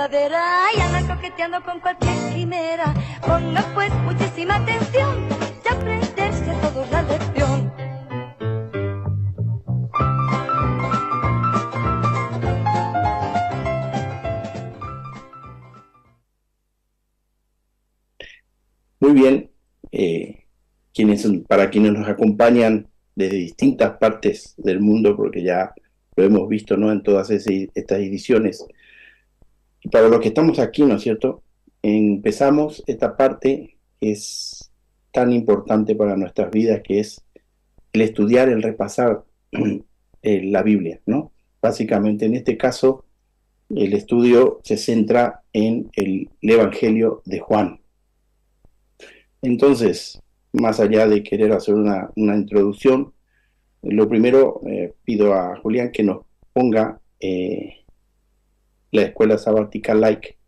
verdadera y andan coqueteando con cualquier quimera. Ponga pues muchísima atención y aprenderse a todos la lección. Muy bien, para quienes nos acompañan desde distintas partes del mundo, porque ya lo hemos visto, ¿no?, en todas estas ediciones, y para los que estamos aquí, ¿no es cierto?, empezamos esta parte que es tan importante para nuestras vidas, que es el estudiar, el repasar la Biblia, ¿no? Básicamente, en este caso, el estudio se centra en el Evangelio de Juan. Entonces, más allá de querer hacer una introducción, lo primero pido a Julián que nos ponga la escuela sabática like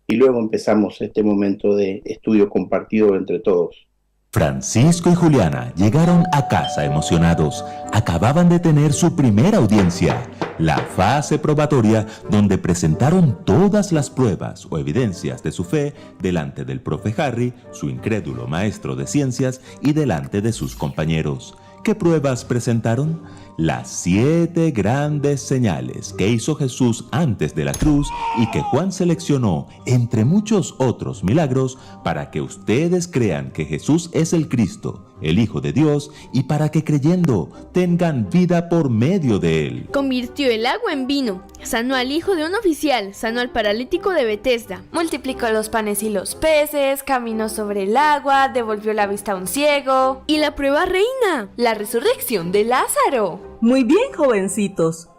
y luego empezamos este momento de estudio compartido entre todos. Francisco y Juliana llegaron a casa emocionados. Acababan de tener su primera audiencia, la fase probatoria, donde presentaron todas las pruebas o evidencias de su fe delante del profe Harry, su incrédulo maestro de ciencias, y delante de sus compañeros. ¿Qué pruebas presentaron? Las 7 grandes señales que hizo Jesús antes de la cruz y que Juan seleccionó entre muchos otros milagros para que ustedes crean que Jesús es el Cristo, el Hijo de Dios, y para que creyendo tengan vida por medio de él. Convirtió el agua en vino, sanó al hijo de un oficial, sanó al paralítico de Betesda, multiplicó los panes y los peces, caminó sobre el agua, devolvió la vista a un ciego. Y la prueba reina, la resurrección de Lázaro. Muy bien, jovencitos.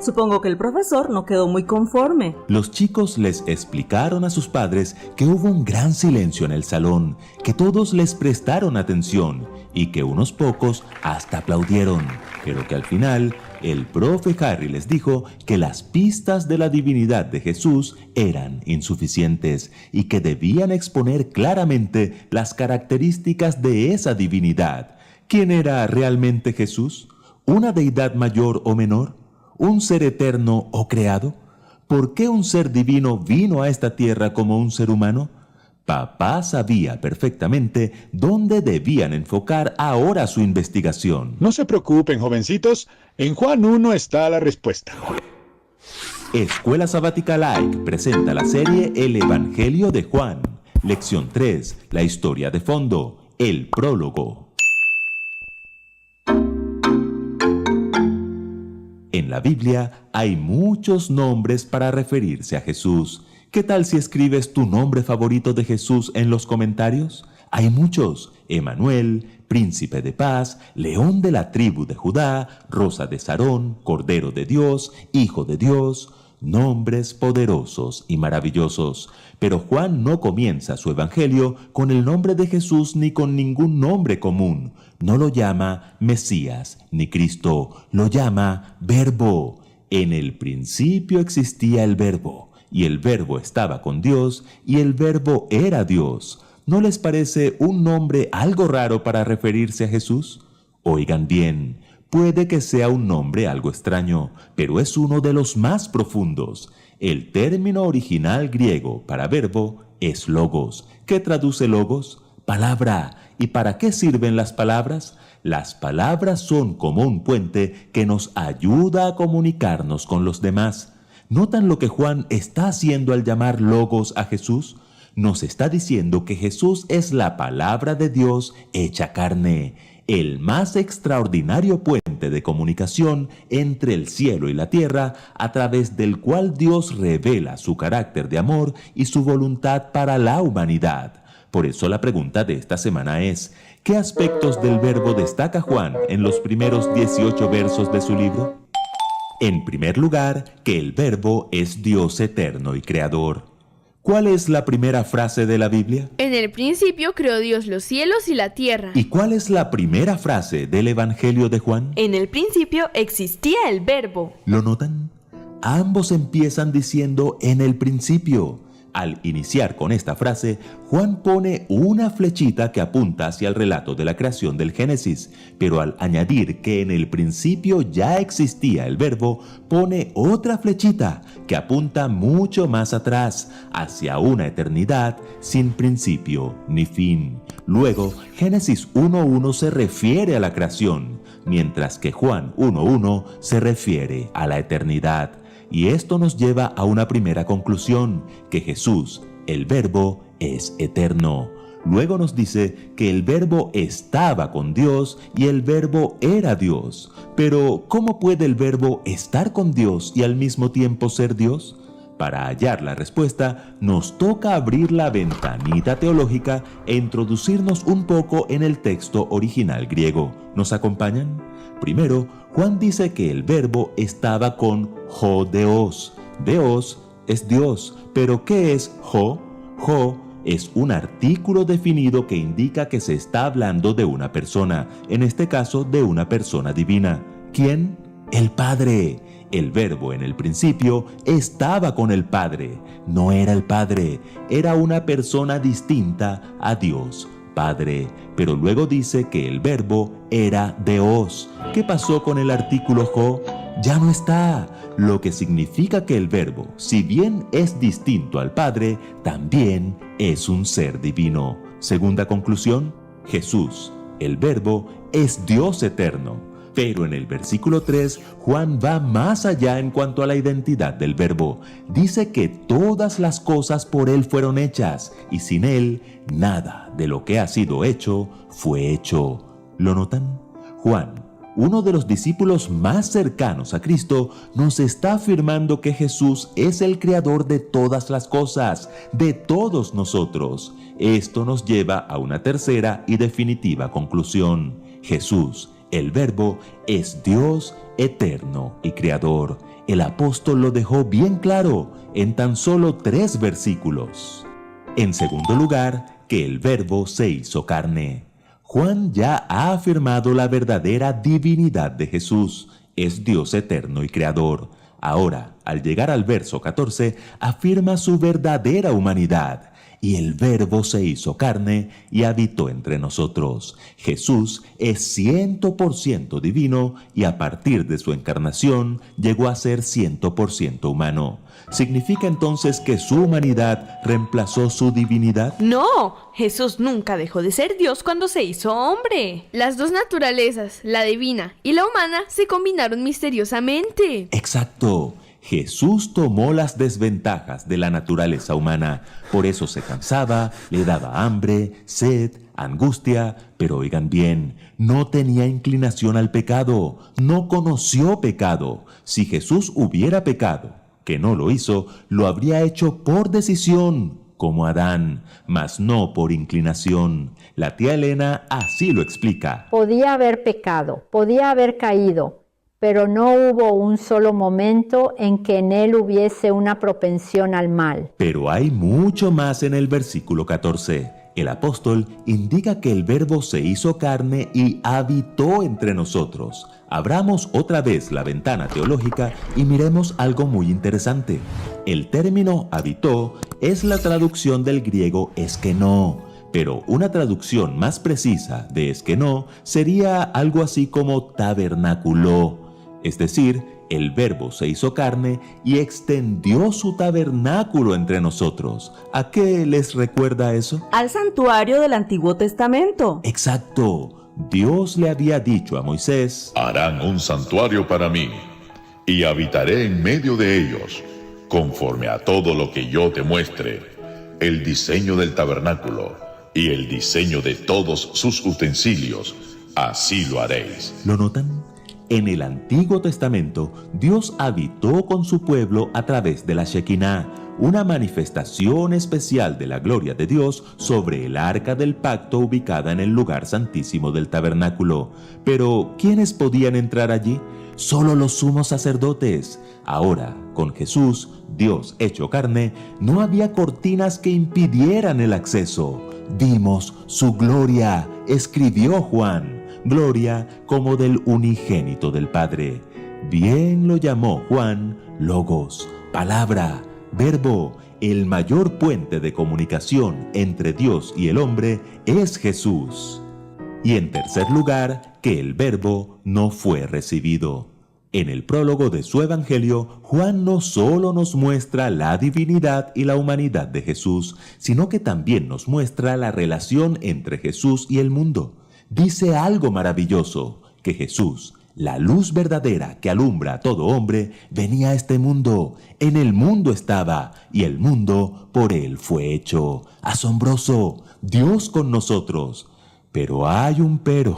Supongo que el profesor no quedó muy conforme. Los chicos les explicaron a sus padres que hubo un gran silencio en el salón, que todos les prestaron atención y que unos pocos hasta aplaudieron, pero que al final el profe Harry les dijo que las pistas de la divinidad de Jesús eran insuficientes y que debían exponer claramente las características de esa divinidad. ¿Quién era realmente Jesús? ¿Una deidad mayor o menor? ¿Un ser eterno o creado? ¿Por qué un ser divino vino a esta tierra como un ser humano? Papá sabía perfectamente dónde debían enfocar ahora su investigación. No se preocupen, jovencitos. En Juan 1 está la respuesta. Escuela Sabática Like presenta la serie El Evangelio de Juan. Lección 3. La historia de fondo. El prólogo. En la Biblia hay muchos nombres para referirse a Jesús. ¿Qué tal si escribes tu nombre favorito de Jesús en los comentarios? Hay muchos: Emanuel, Príncipe de Paz, León de la tribu de Judá, Rosa de Sarón, Cordero de Dios, Hijo de Dios. Nombres poderosos y maravillosos. Pero Juan no comienza su evangelio con el nombre de Jesús ni con ningún nombre común. No lo llama Mesías ni Cristo, lo llama Verbo. En el principio existía el Verbo, y el Verbo estaba con Dios, y el Verbo era Dios. ¿No les parece un nombre algo raro para referirse a Jesús? Oigan bien. Puede que sea un nombre algo extraño, pero es uno de los más profundos. El término original griego para verbo es logos. ¿Qué traduce logos? Palabra. ¿Y para qué sirven las palabras? Las palabras son como un puente que nos ayuda a comunicarnos con los demás. ¿Notan lo que Juan está haciendo al llamar logos a Jesús? Nos está diciendo que Jesús es la palabra de Dios hecha carne, el más extraordinario puente de comunicación entre el cielo y la tierra, a través del cual Dios revela su carácter de amor y su voluntad para la humanidad. Por eso la pregunta de esta semana es: ¿qué aspectos del verbo destaca Juan en los primeros 18 versos de su libro? En primer lugar, que el verbo es Dios eterno y creador. ¿Cuál es la primera frase de la Biblia? En el principio creó Dios los cielos y la tierra. ¿Y cuál es la primera frase del Evangelio de Juan? En el principio existía el Verbo. ¿Lo notan? Ambos empiezan diciendo en el principio, Al iniciar con esta frase, Juan pone una flechita que apunta hacia el relato de la creación del Génesis, pero al añadir que en el principio ya existía el Verbo, pone otra flechita que apunta mucho más atrás, hacia una eternidad sin principio ni fin. Luego, Génesis 1:1 se refiere a la creación, mientras que Juan 1:1 se refiere a la eternidad. Y esto nos lleva a una primera conclusión, que Jesús, el Verbo, es eterno. Luego nos dice que el Verbo estaba con Dios y el Verbo era Dios. Pero, ¿cómo puede el Verbo estar con Dios y al mismo tiempo ser Dios? Para hallar la respuesta, nos toca abrir la ventanita teológica e introducirnos un poco en el texto original griego. ¿Nos acompañan? Primero, Juan dice que el Verbo estaba con ho Deos. Deos es Dios, pero ¿qué es ho? Ho es un artículo definido que indica que se está hablando de una persona, en este caso de una persona divina. ¿Quién? El Padre. El Verbo en el principio estaba con el Padre. No era el Padre, era una persona distinta a Dios Padre. Pero luego dice que el Verbo era Deos. ¿Qué pasó con el artículo ho? Ya no está, lo que significa que el Verbo, si bien es distinto al Padre, también es un ser divino. Segunda conclusión, Jesús, el Verbo, es Dios eterno. Pero en el versículo 3, Juan va más allá en cuanto a la identidad del Verbo. Dice que todas las cosas por Él fueron hechas, y sin Él, nada de lo que ha sido hecho fue hecho. ¿Lo notan? Juan, uno de los discípulos más cercanos a Cristo, nos está afirmando que Jesús es el creador de todas las cosas, de todos nosotros. Esto nos lleva a una tercera y definitiva conclusión. Jesús, el Verbo, es Dios eterno y creador. El apóstol lo dejó bien claro en tan solo 3 versículos. En segundo lugar, que el Verbo se hizo carne. Juan ya ha afirmado la verdadera divinidad de Jesús. Es Dios eterno y creador. Ahora, al llegar al verso 14, afirma su verdadera humanidad. Y el Verbo se hizo carne y habitó entre nosotros. Jesús es 100% divino y a partir de su encarnación llegó a ser 100% humano. ¿Significa entonces que su humanidad reemplazó su divinidad? No, Jesús nunca dejó de ser Dios cuando se hizo hombre. Las dos naturalezas, la divina y la humana, se combinaron misteriosamente. Exacto. Jesús tomó las desventajas de la naturaleza humana, por eso se cansaba, le daba hambre, sed, angustia, pero oigan bien, no tenía inclinación al pecado, no conoció pecado. Si Jesús hubiera pecado, que no lo hizo, lo habría hecho por decisión, como Adán, mas no por inclinación. La tía Elena así lo explica. Podía haber pecado, podía haber caído, pero no hubo un solo momento en que en él hubiese una propensión al mal. Pero hay mucho más en el versículo 14. El apóstol indica que el Verbo se hizo carne y habitó entre nosotros. Abramos otra vez la ventana teológica y miremos algo muy interesante. El término habitó es la traducción del griego eskenó, pero una traducción más precisa de eskenó sería algo así como tabernaculó. Es decir, el Verbo se hizo carne y extendió su tabernáculo entre nosotros. ¿A qué les recuerda eso? Al santuario del Antiguo Testamento. Exacto. Dios le había dicho a Moisés: harán un santuario para mí, y habitaré en medio de ellos, conforme a todo lo que yo te muestre, el diseño del tabernáculo y el diseño de todos sus utensilios, así lo haréis. ¿Lo notan? En el Antiguo Testamento, Dios habitó con su pueblo a través de la Shekinah, una manifestación especial de la gloria de Dios sobre el arca del pacto ubicada en el lugar santísimo del tabernáculo. Pero, ¿quiénes podían entrar allí? Solo los sumos sacerdotes. Ahora, con Jesús, Dios hecho carne, no había cortinas que impidieran el acceso. Vimos su gloria, escribió Juan. Gloria como del unigénito del Padre. Bien lo llamó Juan Logos, palabra, Verbo, el mayor puente de comunicación entre Dios y el hombre, es Jesús. Y en tercer lugar, que el Verbo no fue recibido. En el prólogo de su Evangelio, Juan no solo nos muestra la divinidad y la humanidad de Jesús, sino que también nos muestra la relación entre Jesús y el mundo. Dice algo maravilloso, que Jesús, la luz verdadera que alumbra a todo hombre, venía a este mundo. En el mundo estaba, y el mundo por él fue hecho. Asombroso, Dios con nosotros. Pero hay un pero,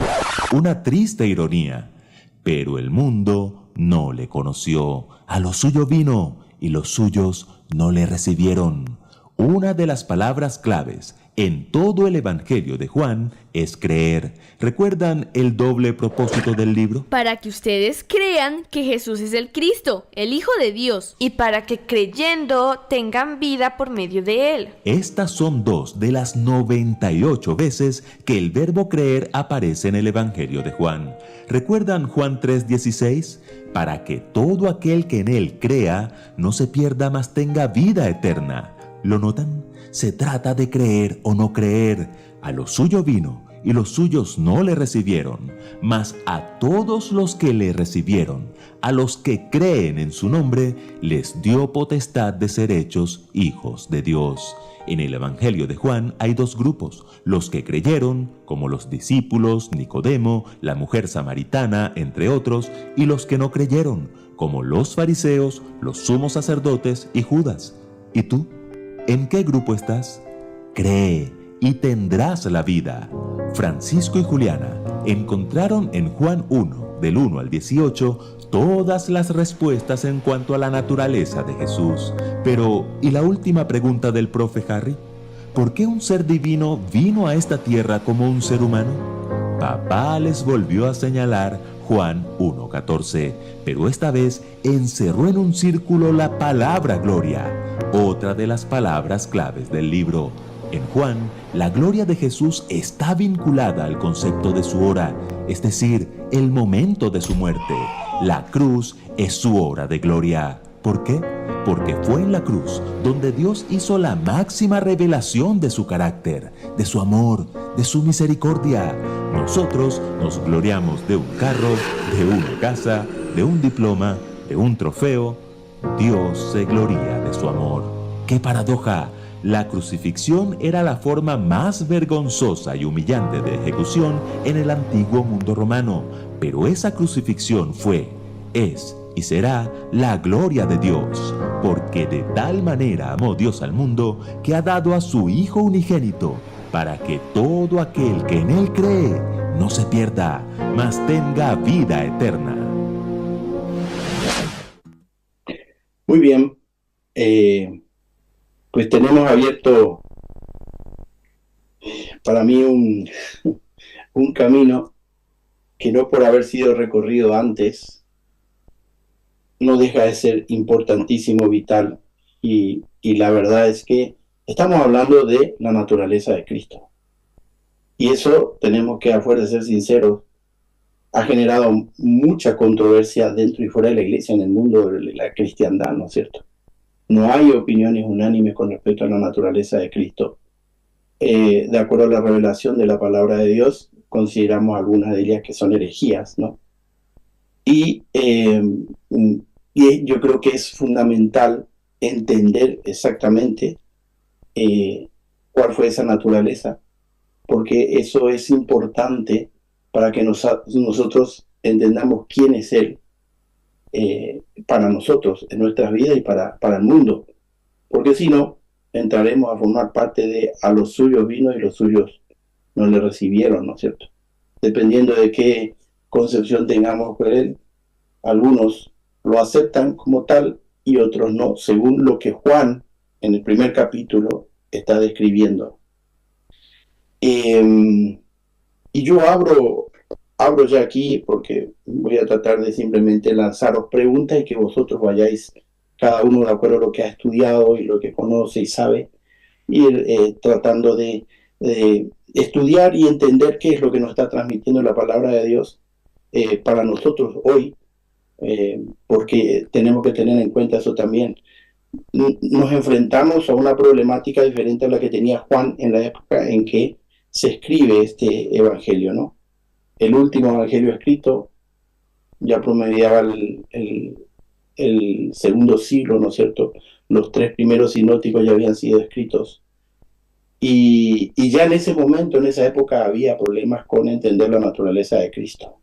una triste ironía. Pero el mundo no le conoció. A lo suyo vino, y los suyos no le recibieron. Una de las palabras claves en todo el Evangelio de Juan es creer. ¿Recuerdan el doble propósito del libro? Para que ustedes crean que Jesús es el Cristo, el Hijo de Dios. Y para que creyendo tengan vida por medio de él. Estas son 2 de las 98 veces que el verbo creer aparece en el Evangelio de Juan. ¿Recuerdan Juan 3:16? Para que todo aquel que en él crea no se pierda, mas tenga vida eterna. ¿Lo notan? Se trata de creer o no creer. A lo suyo vino, y los suyos no le recibieron. Mas a todos los que le recibieron, a los que creen en su nombre, les dio potestad de ser hechos hijos de Dios. En el Evangelio de Juan hay 2 grupos: los que creyeron, como los discípulos, Nicodemo, la mujer samaritana, entre otros, y los que no creyeron, como los fariseos, los sumos sacerdotes y Judas. ¿Y tú? ¿En qué grupo estás? Cree y tendrás la vida. Francisco y Juliana encontraron en Juan 1, del 1 al 18, todas las respuestas en cuanto a la naturaleza de Jesús. Pero, ¿y la última pregunta del profe Harry? ¿Por qué un ser divino vino a esta tierra como un ser humano? Papá les volvió a señalar Juan 1:14, pero esta vez encerró en un círculo la palabra gloria, otra de las palabras claves del libro. En Juan, la gloria de Jesús está vinculada al concepto de su hora, es decir, el momento de su muerte. La cruz es su hora de gloria. ¿Por qué? Porque fue en la cruz donde Dios hizo la máxima revelación de su carácter, de su amor, de su misericordia. Nosotros nos gloriamos de un carro, de una casa, de un diploma, de un trofeo. Dios se gloría de su amor. ¡Qué paradoja! La crucifixión era la forma más vergonzosa y humillante de ejecución en el antiguo mundo romano, pero esa crucifixión fue, es y será la gloria de Dios, porque de tal manera amó Dios al mundo que ha dado a su Hijo unigénito, para que todo aquel que en él cree no se pierda, mas tenga vida eterna. Muy bien, pues tenemos abierto para mí un camino que no por haber sido recorrido antes, no deja de ser importantísimo, vital, y la verdad es que estamos hablando de la naturaleza de Cristo. Y eso, tenemos que, a fuerza de ser sinceros, ha generado mucha controversia dentro y fuera de la iglesia, en el mundo de la cristiandad, ¿no es cierto? No hay opiniones unánimes con respecto a la naturaleza de Cristo. De acuerdo a la revelación de la palabra de Dios, consideramos algunas de ellas que son herejías, ¿no? Y yo creo que es fundamental entender exactamente cuál fue esa naturaleza, porque eso es importante para que nosotros entendamos quién es Él para nosotros, en nuestras vidas y para el mundo. Porque si no, entraremos a formar parte de a los suyos vino y los suyos no le recibieron, ¿no es cierto? Dependiendo de qué concepción tengamos por Él, algunos lo aceptan como tal y otros no, según lo que Juan en el primer capítulo está describiendo. Y yo abro ya aquí porque voy a tratar de simplemente lanzaros preguntas y que vosotros vayáis, cada uno de acuerdo a lo que ha estudiado y lo que conoce y sabe, ir tratando de estudiar y entender qué es lo que nos está transmitiendo la palabra de Dios para nosotros hoy, porque tenemos que tener en cuenta eso también. nos enfrentamos a una problemática diferente a la que tenía Juan en la época en que se escribe este evangelio, ¿no? El último evangelio escrito ya promediaba el segundo siglo, ¿no es cierto? Los 3 primeros sinópticos ya habían sido escritos. Y ya en ese momento, en esa época, había problemas con entender la naturaleza de Cristo.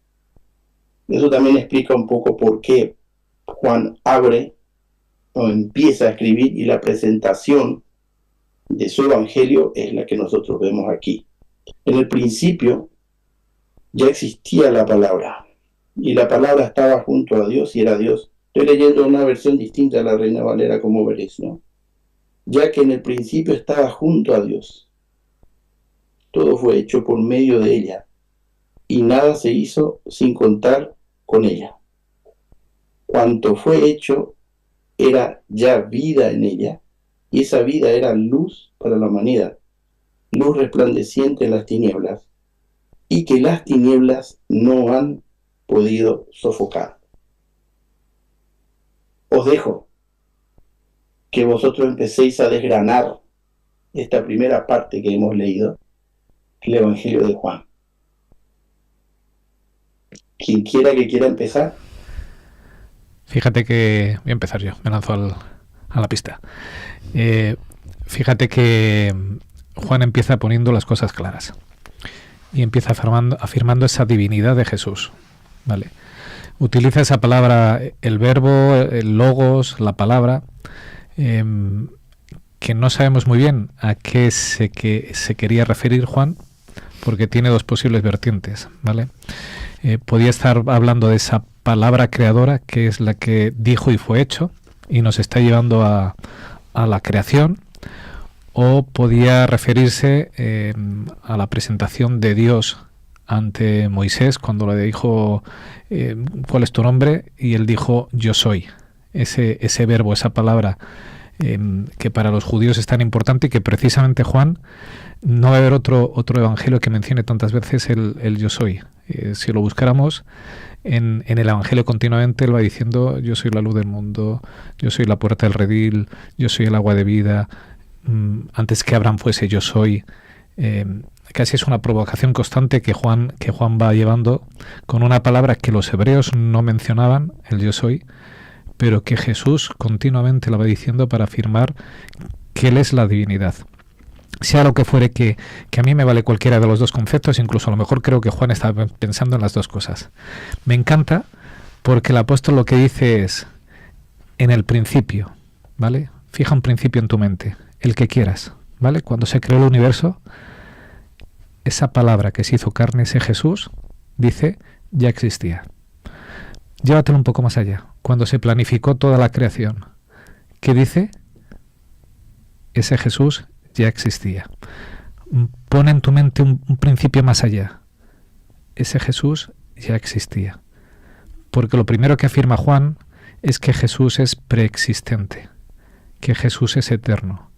Eso también explica un poco por qué Juan abre o empieza a escribir y la presentación de su evangelio es la que nosotros vemos aquí. En el principio ya existía la palabra y la palabra estaba junto a Dios y era Dios. Estoy leyendo una versión distinta de la Reina Valera, como veréis, ¿no? Ya que en el principio estaba junto a Dios. Todo fue hecho por medio de ella y nada se hizo sin contar con ella. Cuanto fue hecho era ya vida en ella, y esa vida era luz para la humanidad, luz resplandeciente en las tinieblas, y que las tinieblas no han podido sofocar. Os dejo que vosotros empecéis a desgranar esta primera parte que hemos leído, el Evangelio de Juan. Quien quiera que quiera empezar. Fíjate que... Voy a empezar yo, me lanzo a la pista. Fíjate que Juan empieza poniendo las cosas claras y empieza afirmando esa divinidad de Jesús, ¿vale? Utiliza esa palabra, el verbo, el logos, la palabra, que no sabemos muy bien a qué se quería referir Juan, porque tiene 2 posibles vertientes, ¿vale? Podía estar hablando de esa palabra creadora, que es la que dijo y fue hecho, y nos está llevando a la creación, o podía referirse a la presentación de Dios ante Moisés, cuando le dijo ¿cuál es tu nombre? Y él dijo yo soy. Ese verbo, esa palabra que para los judíos es tan importante, y que precisamente Juan, no va a haber otro evangelio que mencione tantas veces el yo soy. Si lo buscáramos en el evangelio continuamente, él va diciendo yo soy la luz del mundo, yo soy la puerta del redil, yo soy el agua de vida, antes que Abraham fuese yo soy. Casi es una provocación constante que Juan va llevando con una palabra que los hebreos no mencionaban, el yo soy, pero que Jesús continuamente la va diciendo para afirmar que Él es la divinidad. Sea lo que fuere, que a mí me vale cualquiera de los 2 conceptos, incluso a lo mejor creo que Juan está pensando en las 2 cosas. Me encanta porque el apóstol lo que dice es en el principio, ¿vale? Fija un principio en tu mente, el que quieras, ¿vale? Cuando se creó el universo, esa palabra que se hizo carne, ese Jesús, dice, ya existía. Llévatelo un poco más allá. Cuando se planificó toda la creación, ¿qué dice? Ese Jesús ya existía. Pon en tu mente un principio más allá. Ese Jesús ya existía. Porque lo primero que afirma Juan es que Jesús es preexistente, que Jesús es eterno,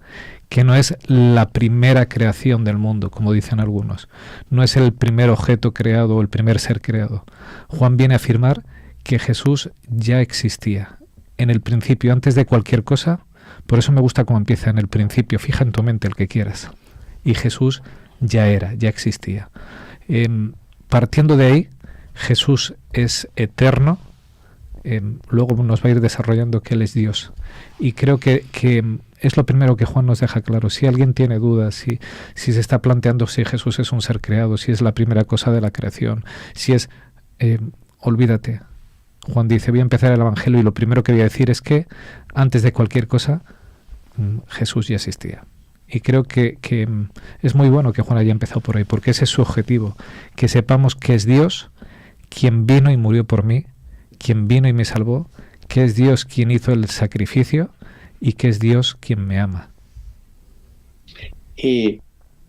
que no es la primera creación del mundo, como dicen algunos, no es el primer objeto creado o el primer ser creado. Juan viene a afirmar que Jesús ya existía en el principio, antes de cualquier cosa. Por eso me gusta cómo empieza en el principio, fija en tu mente el que quieras. Y Jesús ya existía. Partiendo de ahí, Jesús es eterno. Luego nos va a ir desarrollando que Él es Dios. Y creo que es lo primero que Juan nos deja claro. Si alguien tiene dudas, si se está planteando si Jesús es un ser creado, si es la primera cosa de la creación, si es... olvídate. Juan dice, voy a empezar el Evangelio y lo primero que voy a decir es que antes de cualquier cosa Jesús ya existía. Y creo que es muy bueno que Juan haya empezado por ahí, porque ese es su objetivo, que sepamos que es Dios quien vino y murió por mí, quien vino y me salvó, que es Dios quien hizo el sacrificio y que es Dios quien me ama.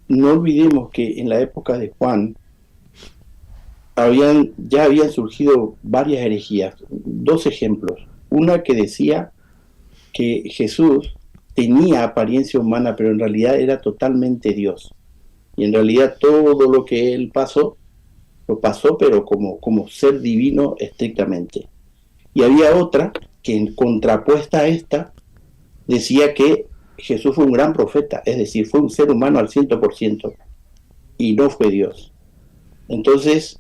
No olvidemos que en la época de Juan ya habían surgido varias herejías. 2 ejemplos. Una que decía que Jesús tenía apariencia humana, pero en realidad era totalmente Dios. Y en realidad todo lo que él pasó, lo pasó, pero como ser divino estrictamente. Y había otra que, contrapuesta a esta, decía que Jesús fue un gran profeta, es decir, fue un ser humano al 100% y no fue Dios. Entonces,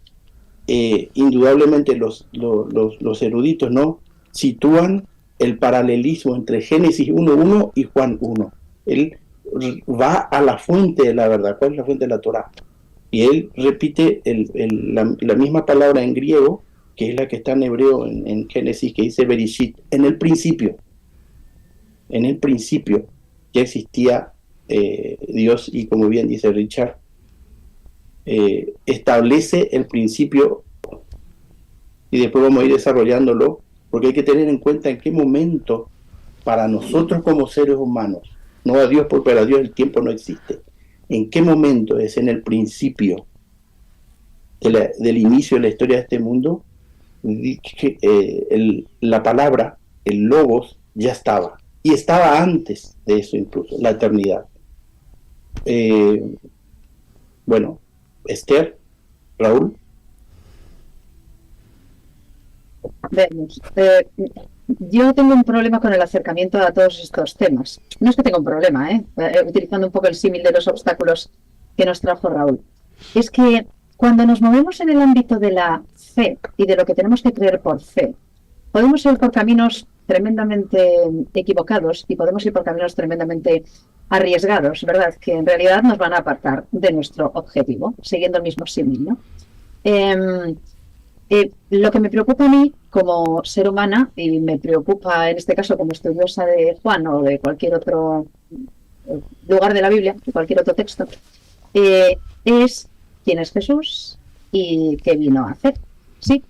indudablemente los eruditos no sitúan el paralelismo entre Génesis 1.1 y Juan 1. Él va a la fuente de la verdad. ¿Cuál es la fuente de la Torá? Y él repite la misma palabra en griego, que es la que está en hebreo en Génesis, que dice Bereshit, en el principio. En el principio ya existía Dios, y como bien dice Richard, establece el principio, y después vamos a ir desarrollándolo, porque hay que tener en cuenta en qué momento, para nosotros como seres humanos, no a Dios, porque para Dios el tiempo no existe, en qué momento es en el principio del inicio de la historia de este mundo, la palabra, el logos, ya estaba, y estaba antes de eso incluso, la eternidad. Bueno, Esther, Raúl. Vemos. Yo tengo un problema con el acercamiento a todos estos temas. No es que tenga un problema, utilizando un poco el símil de los obstáculos que nos trajo Raúl. Es que cuando nos movemos en el ámbito de la fe y de lo que tenemos que creer por fe, podemos ir por caminos tremendamente equivocados y podemos ir por caminos tremendamente arriesgados, ¿verdad? Que en realidad nos van a apartar de nuestro objetivo, siguiendo el mismo símil, ¿no? Lo que me preocupa a mí como ser humana, y me preocupa en este caso como estudiosa de Juan o de cualquier otro lugar de la Biblia, de cualquier otro texto, es quién es Jesús y qué vino a hacer. Sí,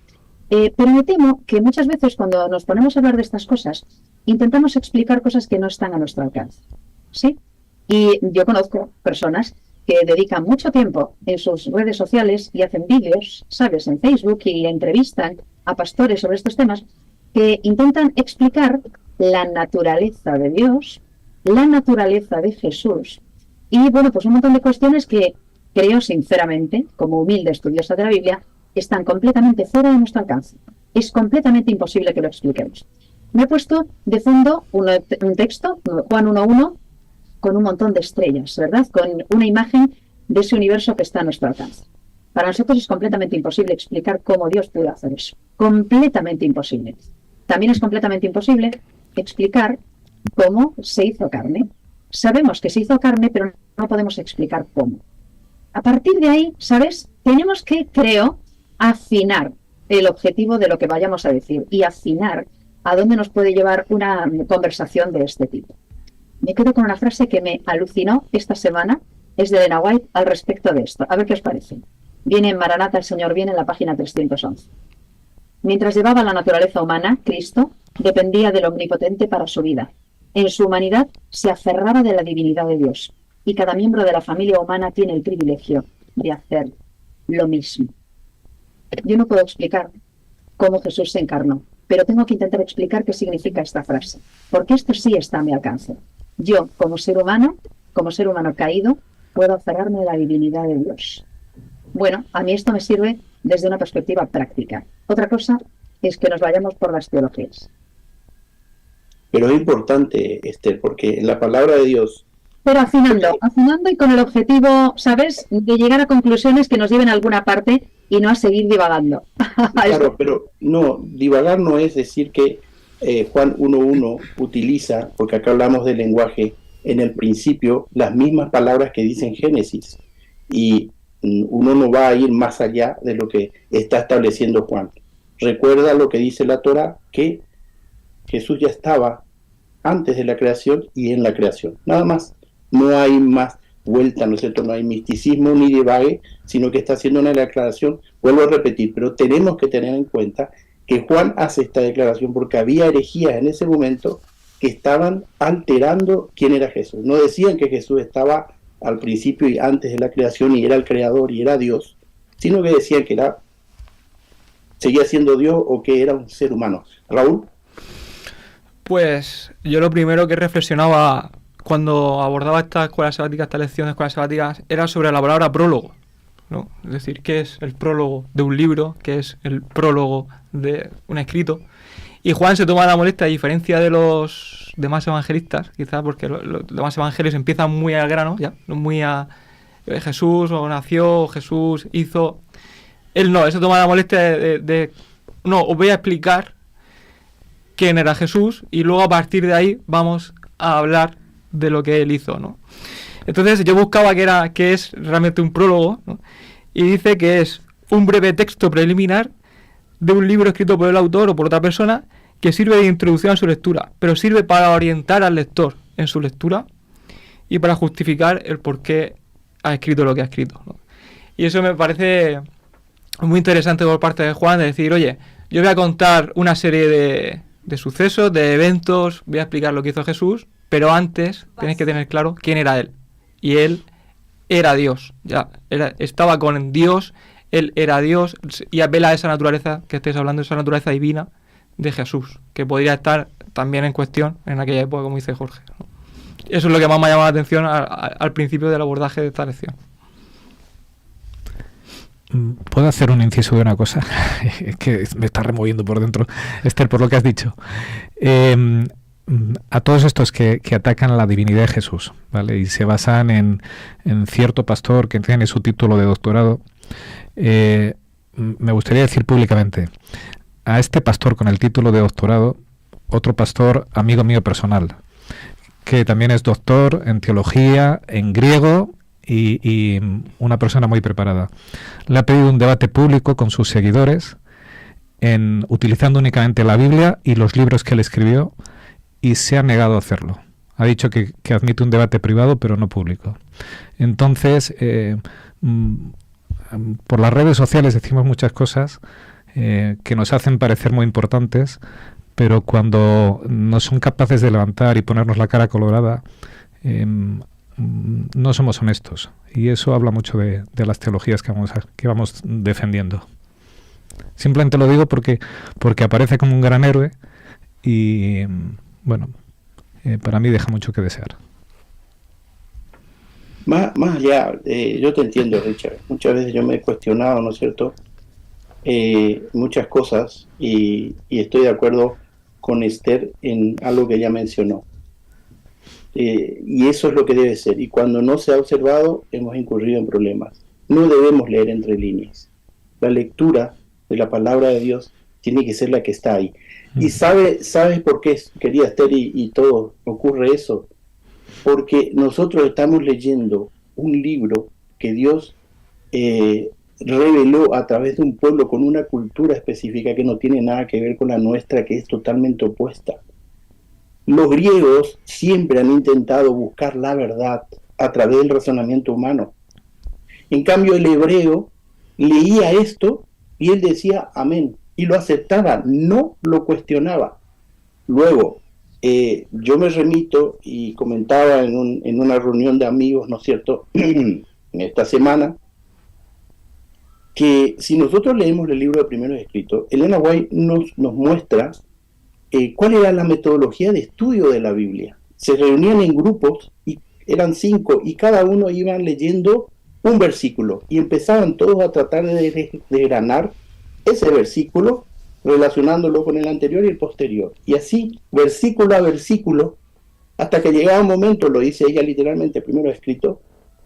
pero me temo que muchas veces cuando nos ponemos a hablar de estas cosas, intentamos explicar cosas que no están a nuestro alcance. ¿Sí? Y yo conozco personas que dedican mucho tiempo en sus redes sociales y hacen vídeos, ¿sabes?, en Facebook, y entrevistan a pastores sobre estos temas, que intentan explicar la naturaleza de Dios, la naturaleza de Jesús, y bueno, pues un montón de cuestiones que creo sinceramente, como humilde estudiosa de la Biblia, están completamente fuera de nuestro alcance. Es completamente imposible que lo expliquemos. Me he puesto de fondo un texto, Juan 1.1, con un montón de estrellas, ¿verdad? Con una imagen de ese universo que está a nuestro alcance. Para nosotros es completamente imposible explicar cómo Dios pudo hacer eso. Completamente imposible. También es completamente imposible explicar cómo se hizo carne. Sabemos que se hizo carne, pero no podemos explicar cómo. A partir de ahí, ¿sabes? Tenemos que, creo, afinar el objetivo de lo que vayamos a decir y afinar a dónde nos puede llevar una conversación de este tipo. Me quedo con una frase que me alucinó esta semana, es de Elena White al respecto de esto. A ver qué os parece. Viene en Maranata, el Señor viene, en la página 311. Mientras llevaba la naturaleza humana, Cristo dependía del Omnipotente para su vida. En su humanidad se aferraba de la divinidad de Dios, y cada miembro de la familia humana tiene el privilegio de hacer lo mismo. Yo no puedo explicar cómo Jesús se encarnó, pero tengo que intentar explicar qué significa esta frase, porque esto sí está a mi alcance. Yo, como ser humano caído, puedo aferrarme a la divinidad de Dios. Bueno, a mí esto me sirve desde una perspectiva práctica. Otra cosa es que nos vayamos por las teologías. Pero es importante, Esther, porque en la palabra de Dios... Pero afinando y con el objetivo, ¿sabes?, de llegar a conclusiones que nos lleven a alguna parte y no a seguir divagando. Claro, pero no, divagar no es decir que Juan 1.1 utiliza, porque acá hablamos del lenguaje, en el principio, las mismas palabras que dice en Génesis, y uno no va a ir más allá de lo que está estableciendo Juan. Recuerda lo que dice la Torá, que Jesús ya estaba antes de la creación y en la creación, nada más. No hay más vuelta, ¿no es cierto? No hay misticismo ni divague, sino que está haciendo una declaración, vuelvo a repetir, pero tenemos que tener en cuenta que Juan hace esta declaración porque había herejías en ese momento que estaban alterando quién era Jesús. No decían que Jesús estaba al principio y antes de la creación y era el creador y era Dios, sino que decían que seguía siendo Dios o que era un ser humano. Raúl. Pues yo lo primero que reflexionaba cuando abordaba esta escuela sabática, esta lección de escuelas sabáticas, era sobre la palabra prólogo, ¿no? Es decir, ¿qué es el prólogo de un libro? ¿Qué es el prólogo de un escrito? Y Juan se toma la molestia, a diferencia de los demás evangelistas, quizás porque los demás evangelios empiezan muy al grano, ya, muy a Jesús o nació, o Jesús hizo. Él no, él se toma la molestia no, os voy a explicar quién era Jesús y luego a partir de ahí vamos a hablar de lo que él hizo, ¿no? Entonces yo buscaba que es realmente un prólogo, ¿no? Y dice que es un breve texto preliminar de un libro escrito por el autor o por otra persona que sirve de introducción a su lectura, pero sirve para orientar al lector en su lectura y para justificar el por qué ha escrito lo que ha escrito, ¿no? Y eso me parece muy interesante por parte de Juan, de decir, oye, yo voy a contar una serie de sucesos, de eventos, voy a explicar lo que hizo Jesús, pero antes tienes que tener claro quién era él. Y él era Dios, ya estaba con Dios, él era Dios, y apela a esa naturaleza que estés hablando, esa naturaleza divina de Jesús, que podría estar también en cuestión en aquella época, como dice Jorge, ¿no? Eso es lo que más me ha llamado la atención al principio del abordaje de esta lección. ¿Puedo hacer un inciso de una cosa? Es que me está removiendo por dentro, Esther, por lo que has dicho. A todos estos que atacan la divinidad de Jesús, ¿vale? Y se basan en cierto pastor que tiene su título de doctorado, me gustaría decir públicamente, a este pastor con el título de doctorado, otro pastor amigo mío personal, que también es doctor en teología, en griego, y una persona muy preparada. Le ha pedido un debate público con sus seguidores, utilizando únicamente la Biblia y los libros que él escribió, y se ha negado a hacerlo. Ha dicho que admite un debate privado, pero no público. Entonces, por las redes sociales decimos muchas cosas que nos hacen parecer muy importantes, pero cuando no son capaces de levantar y ponernos la cara colorada, no somos honestos, y eso habla mucho de las teologías que vamos defendiendo. Simplemente lo digo porque aparece como un gran héroe y bueno, para mí deja mucho que desear. Más allá, yo te entiendo, Richard. Muchas veces yo me he cuestionado, ¿no es cierto?, muchas cosas, y estoy de acuerdo con Esther en algo que ella mencionó. Y eso es lo que debe ser. Y cuando no se ha observado, hemos incurrido en problemas. No debemos leer entre líneas. La lectura de la palabra de Dios tiene que ser la que está ahí. ¿Y sabes por qué, querida Esther, y todo ocurre eso? Porque nosotros estamos leyendo un libro que Dios reveló a través de un pueblo con una cultura específica que no tiene nada que ver con la nuestra, que es totalmente opuesta. Los griegos siempre han intentado buscar la verdad a través del razonamiento humano. En cambio, el hebreo leía esto y él decía amén, y lo aceptaba, no lo cuestionaba. Luego, yo me remito y comentaba en una reunión de amigos, ¿no es cierto?, en esta semana, que si nosotros leemos el libro de Primeros Escritos, Elena White nos muestra cuál era la metodología de estudio de la Biblia. Se reunían en grupos, y eran 5, y cada uno iban leyendo un versículo, y empezaban todos a tratar de desgranar ese versículo, relacionándolo con el anterior y el posterior. Y así, versículo a versículo, hasta que llegaba un momento, lo dice ella literalmente, Primero Escrito,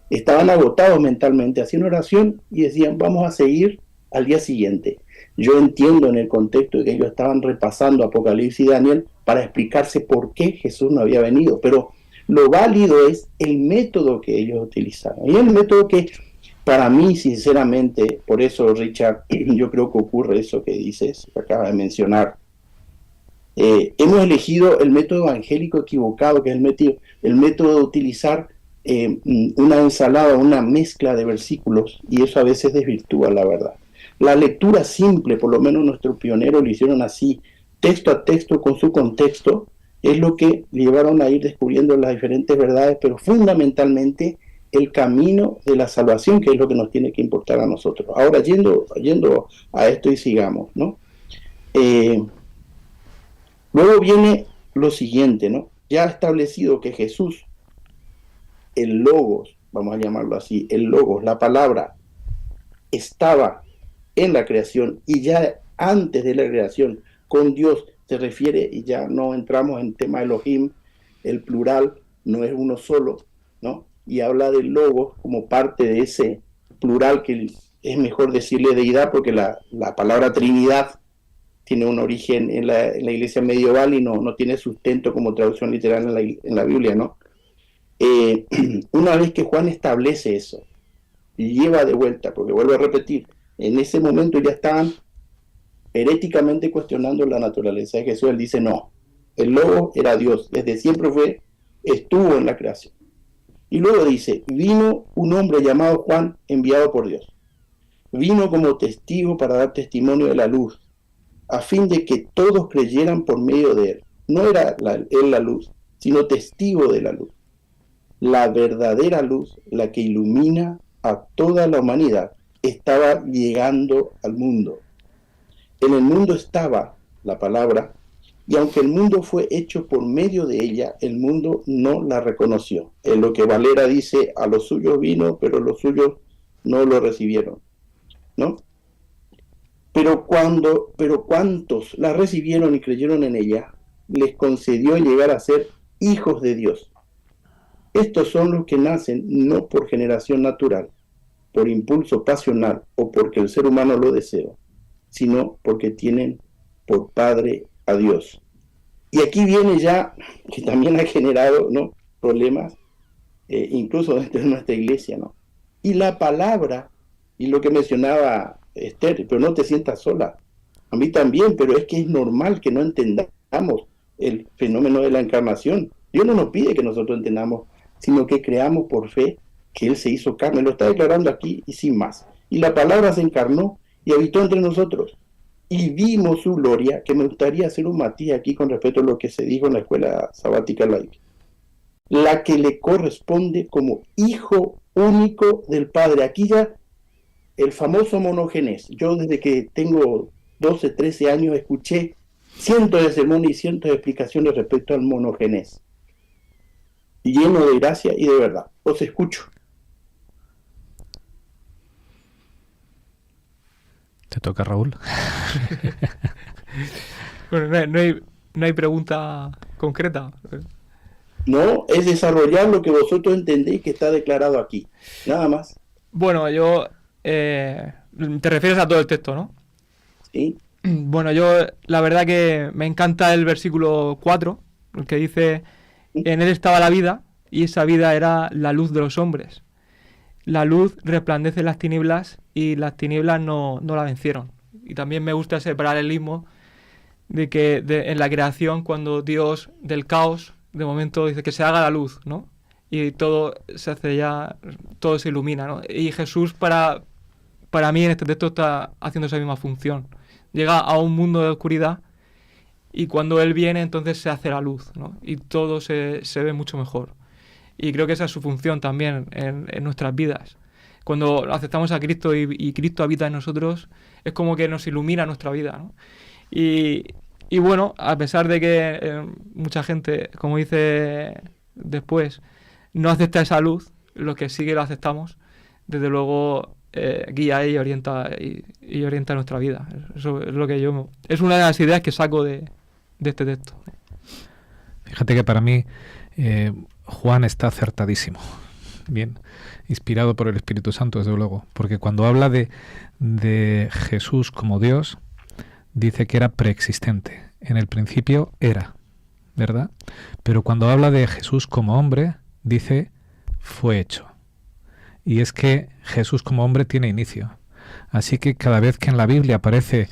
estaban agotados mentalmente, hacían oración y decían, vamos a seguir al día siguiente. Yo entiendo en el contexto de que ellos estaban repasando Apocalipsis y Daniel para explicarse por qué Jesús no había venido, pero lo válido es el método que ellos utilizaron. Y el método que, para mí, sinceramente, por eso, Richard, yo creo que ocurre eso que dices, que acabas de mencionar. Hemos elegido el método evangélico equivocado, que es el método de utilizar una ensalada, una mezcla de versículos, y eso a veces desvirtúa la verdad. La lectura simple, por lo menos nuestros pioneros lo hicieron así, texto a texto con su contexto, es lo que llevaron a ir descubriendo las diferentes verdades, pero fundamentalmente el camino de la salvación, que es lo que nos tiene que importar a nosotros. Ahora, yendo a esto y sigamos, ¿no? Luego viene lo siguiente, ¿no? Ya establecido que Jesús, el Logos, vamos a llamarlo así, el Logos, la palabra, estaba en la creación, y ya antes de la creación, con Dios, se refiere, y ya no entramos en tema de Elohim, el plural no es uno solo, ¿no? Y habla del Logos como parte de ese plural, que es mejor decirle deidad, porque la palabra Trinidad tiene un origen en la iglesia medieval y no tiene sustento como traducción literal en la Biblia, ¿no? Una vez que Juan establece eso y lleva de vuelta, porque vuelvo a repetir, en ese momento ya estaban heréticamente cuestionando la naturaleza de Jesús. Él dice no, el Logos era Dios, desde siempre estuvo en la creación. Y luego dice, vino un hombre llamado Juan, enviado por Dios. Vino como testigo para dar testimonio de la luz, a fin de que todos creyeran por medio de él. No era él la luz, sino testigo de la luz. La verdadera luz, la que ilumina a toda la humanidad, estaba llegando al mundo. En el mundo estaba la palabra, y aunque el mundo fue hecho por medio de ella, el mundo no la reconoció. En lo que Valera dice, a los suyos vino, pero los suyos no lo recibieron, ¿no? Pero cuantos la recibieron y creyeron en ella, les concedió llegar a ser hijos de Dios. Estos son los que nacen no por generación natural, por impulso pasional o porque el ser humano lo deseó, sino porque tienen por padre a Dios. Y aquí viene ya, que también ha generado, ¿no?, problemas, incluso dentro de nuestra iglesia, ¿no? Y la palabra, y lo que mencionaba Esther, pero no te sientas sola, a mí también, pero es que es normal que no entendamos el fenómeno de la encarnación. Dios no nos pide que nosotros entendamos, sino que creamos por fe que Él se hizo carne, lo está declarando aquí y sin más. Y la palabra se encarnó y habitó entre nosotros. Y vimos su gloria, que me gustaría hacer un matiz aquí con respecto a lo que se dijo en la escuela sabática laica. La que le corresponde como hijo único del Padre. Aquí ya el famoso monogenes. Yo desde que tengo 12, 13 años escuché cientos de sermones y cientos de explicaciones respecto al monogenes. Lleno de gracia y de verdad. Os escucho. Te toca, Raúl. Bueno, no hay pregunta concreta. No, es desarrollar lo que vosotros entendéis que está declarado aquí. Nada más. Bueno, yo... te refieres a todo el texto, ¿no? Sí. Bueno, yo la verdad que me encanta el versículo 4, el que dice, en él estaba la vida, y esa vida era la luz de los hombres. La luz resplandece en las tinieblas, y las tinieblas no la vencieron. Y también me gusta ese paralelismo de que en la creación, cuando Dios del caos, de momento dice que se haga la luz, ¿no? Y todo se hace ya, todo se ilumina, ¿no? Y Jesús para mí en este texto está haciendo esa misma función. Llega a un mundo de oscuridad y cuando Él viene entonces se hace la luz, ¿no? Y todo se ve mucho mejor. Y creo que esa es su función también en nuestras vidas. Cuando aceptamos a Cristo y Cristo habita en nosotros, es como que nos ilumina nuestra vida, ¿no? Y bueno, a pesar de que mucha gente, como dice después, no acepta esa luz, los que sí que lo aceptamos, desde luego guía y orienta nuestra vida. Eso es lo que es una de las ideas que saco de este texto. Fíjate que para mí Juan está acertadísimo, bien, inspirado por el Espíritu Santo, desde luego, porque cuando habla de Jesús como Dios, dice que era preexistente. En el principio era, ¿verdad? Pero cuando habla de Jesús como hombre, dice fue hecho. Y es que Jesús como hombre tiene inicio. Así que cada vez que en la Biblia aparece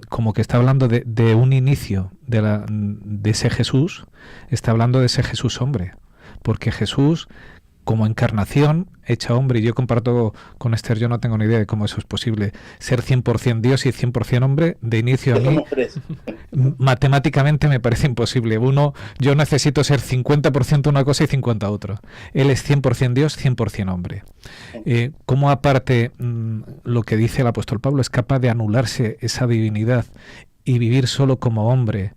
como que está hablando de un inicio de ese Jesús, está hablando de ese Jesús hombre. Porque Jesús, como encarnación, hecha hombre, y yo comparto con Esther, yo no tengo ni idea de cómo eso es posible, ser 100% Dios y 100% hombre, de inicio a mí, matemáticamente me parece imposible. Yo necesito ser 50% una cosa y 50% otra. Él es 100% Dios, 100% hombre. ¿Cómo aparte lo que dice el apóstol Pablo es capaz de anularse esa divinidad y vivir solo como hombre?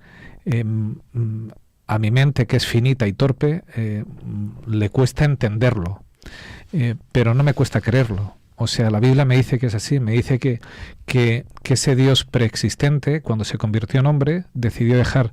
A mi mente, que es finita y torpe, le cuesta entenderlo, pero no me cuesta creerlo, O sea, la Biblia me dice que es así, me dice que ese Dios preexistente, cuando se convirtió en hombre, decidió dejar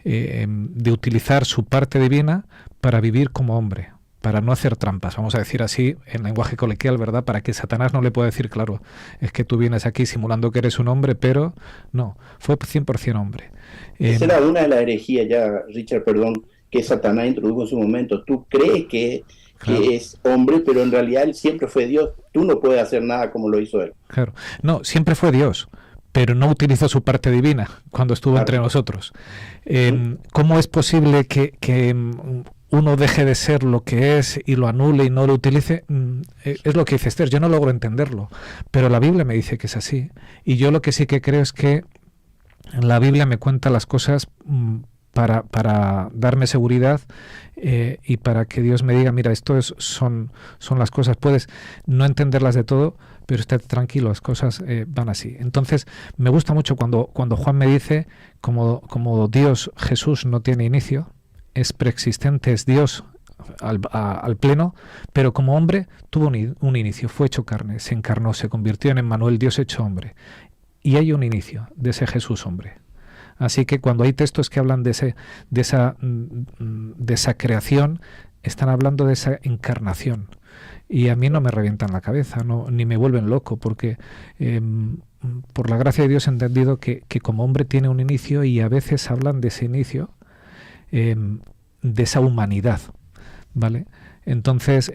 de utilizar su parte divina para vivir como hombre, para no hacer trampas, vamos a decir así en lenguaje coloquial, ¿verdad? Para que Satanás no le pueda decir, claro, es que tú vienes aquí simulando que eres un hombre, pero no, fue 100% hombre. Esa era una de las herejías ya, Richard, perdón, que Satanás introdujo en su momento. Tú crees que es hombre, pero en realidad él siempre fue Dios. Tú no puedes hacer nada como lo hizo él. Claro, no, siempre fue Dios, pero no utilizó su parte divina cuando estuvo entre nosotros. ¿Cómo es posible que uno deje de ser lo que es y lo anule y no lo utilice? Es lo que dice Esther, yo no logro entenderlo, pero la Biblia me dice que es así. Y yo lo que sí que creo es que la Biblia me cuenta las cosas para darme seguridad y para que Dios me diga, mira, son las cosas, puedes no entenderlas de todo, pero estate tranquilo, las cosas van así. Entonces, me gusta mucho cuando Juan me dice, como Dios, Jesús no tiene inicio, es preexistente, es Dios al pleno, pero como hombre tuvo un inicio, fue hecho carne, se encarnó, se convirtió en Emmanuel, Dios hecho hombre. Y hay un inicio de ese Jesús hombre. Así que cuando hay textos que hablan de esa creación, están hablando de esa encarnación. Y a mí no me revientan la cabeza, ni me vuelven loco, porque por la gracia de Dios he entendido que como hombre tiene un inicio y a veces hablan de ese inicio, de esa humanidad, ¿vale? Entonces,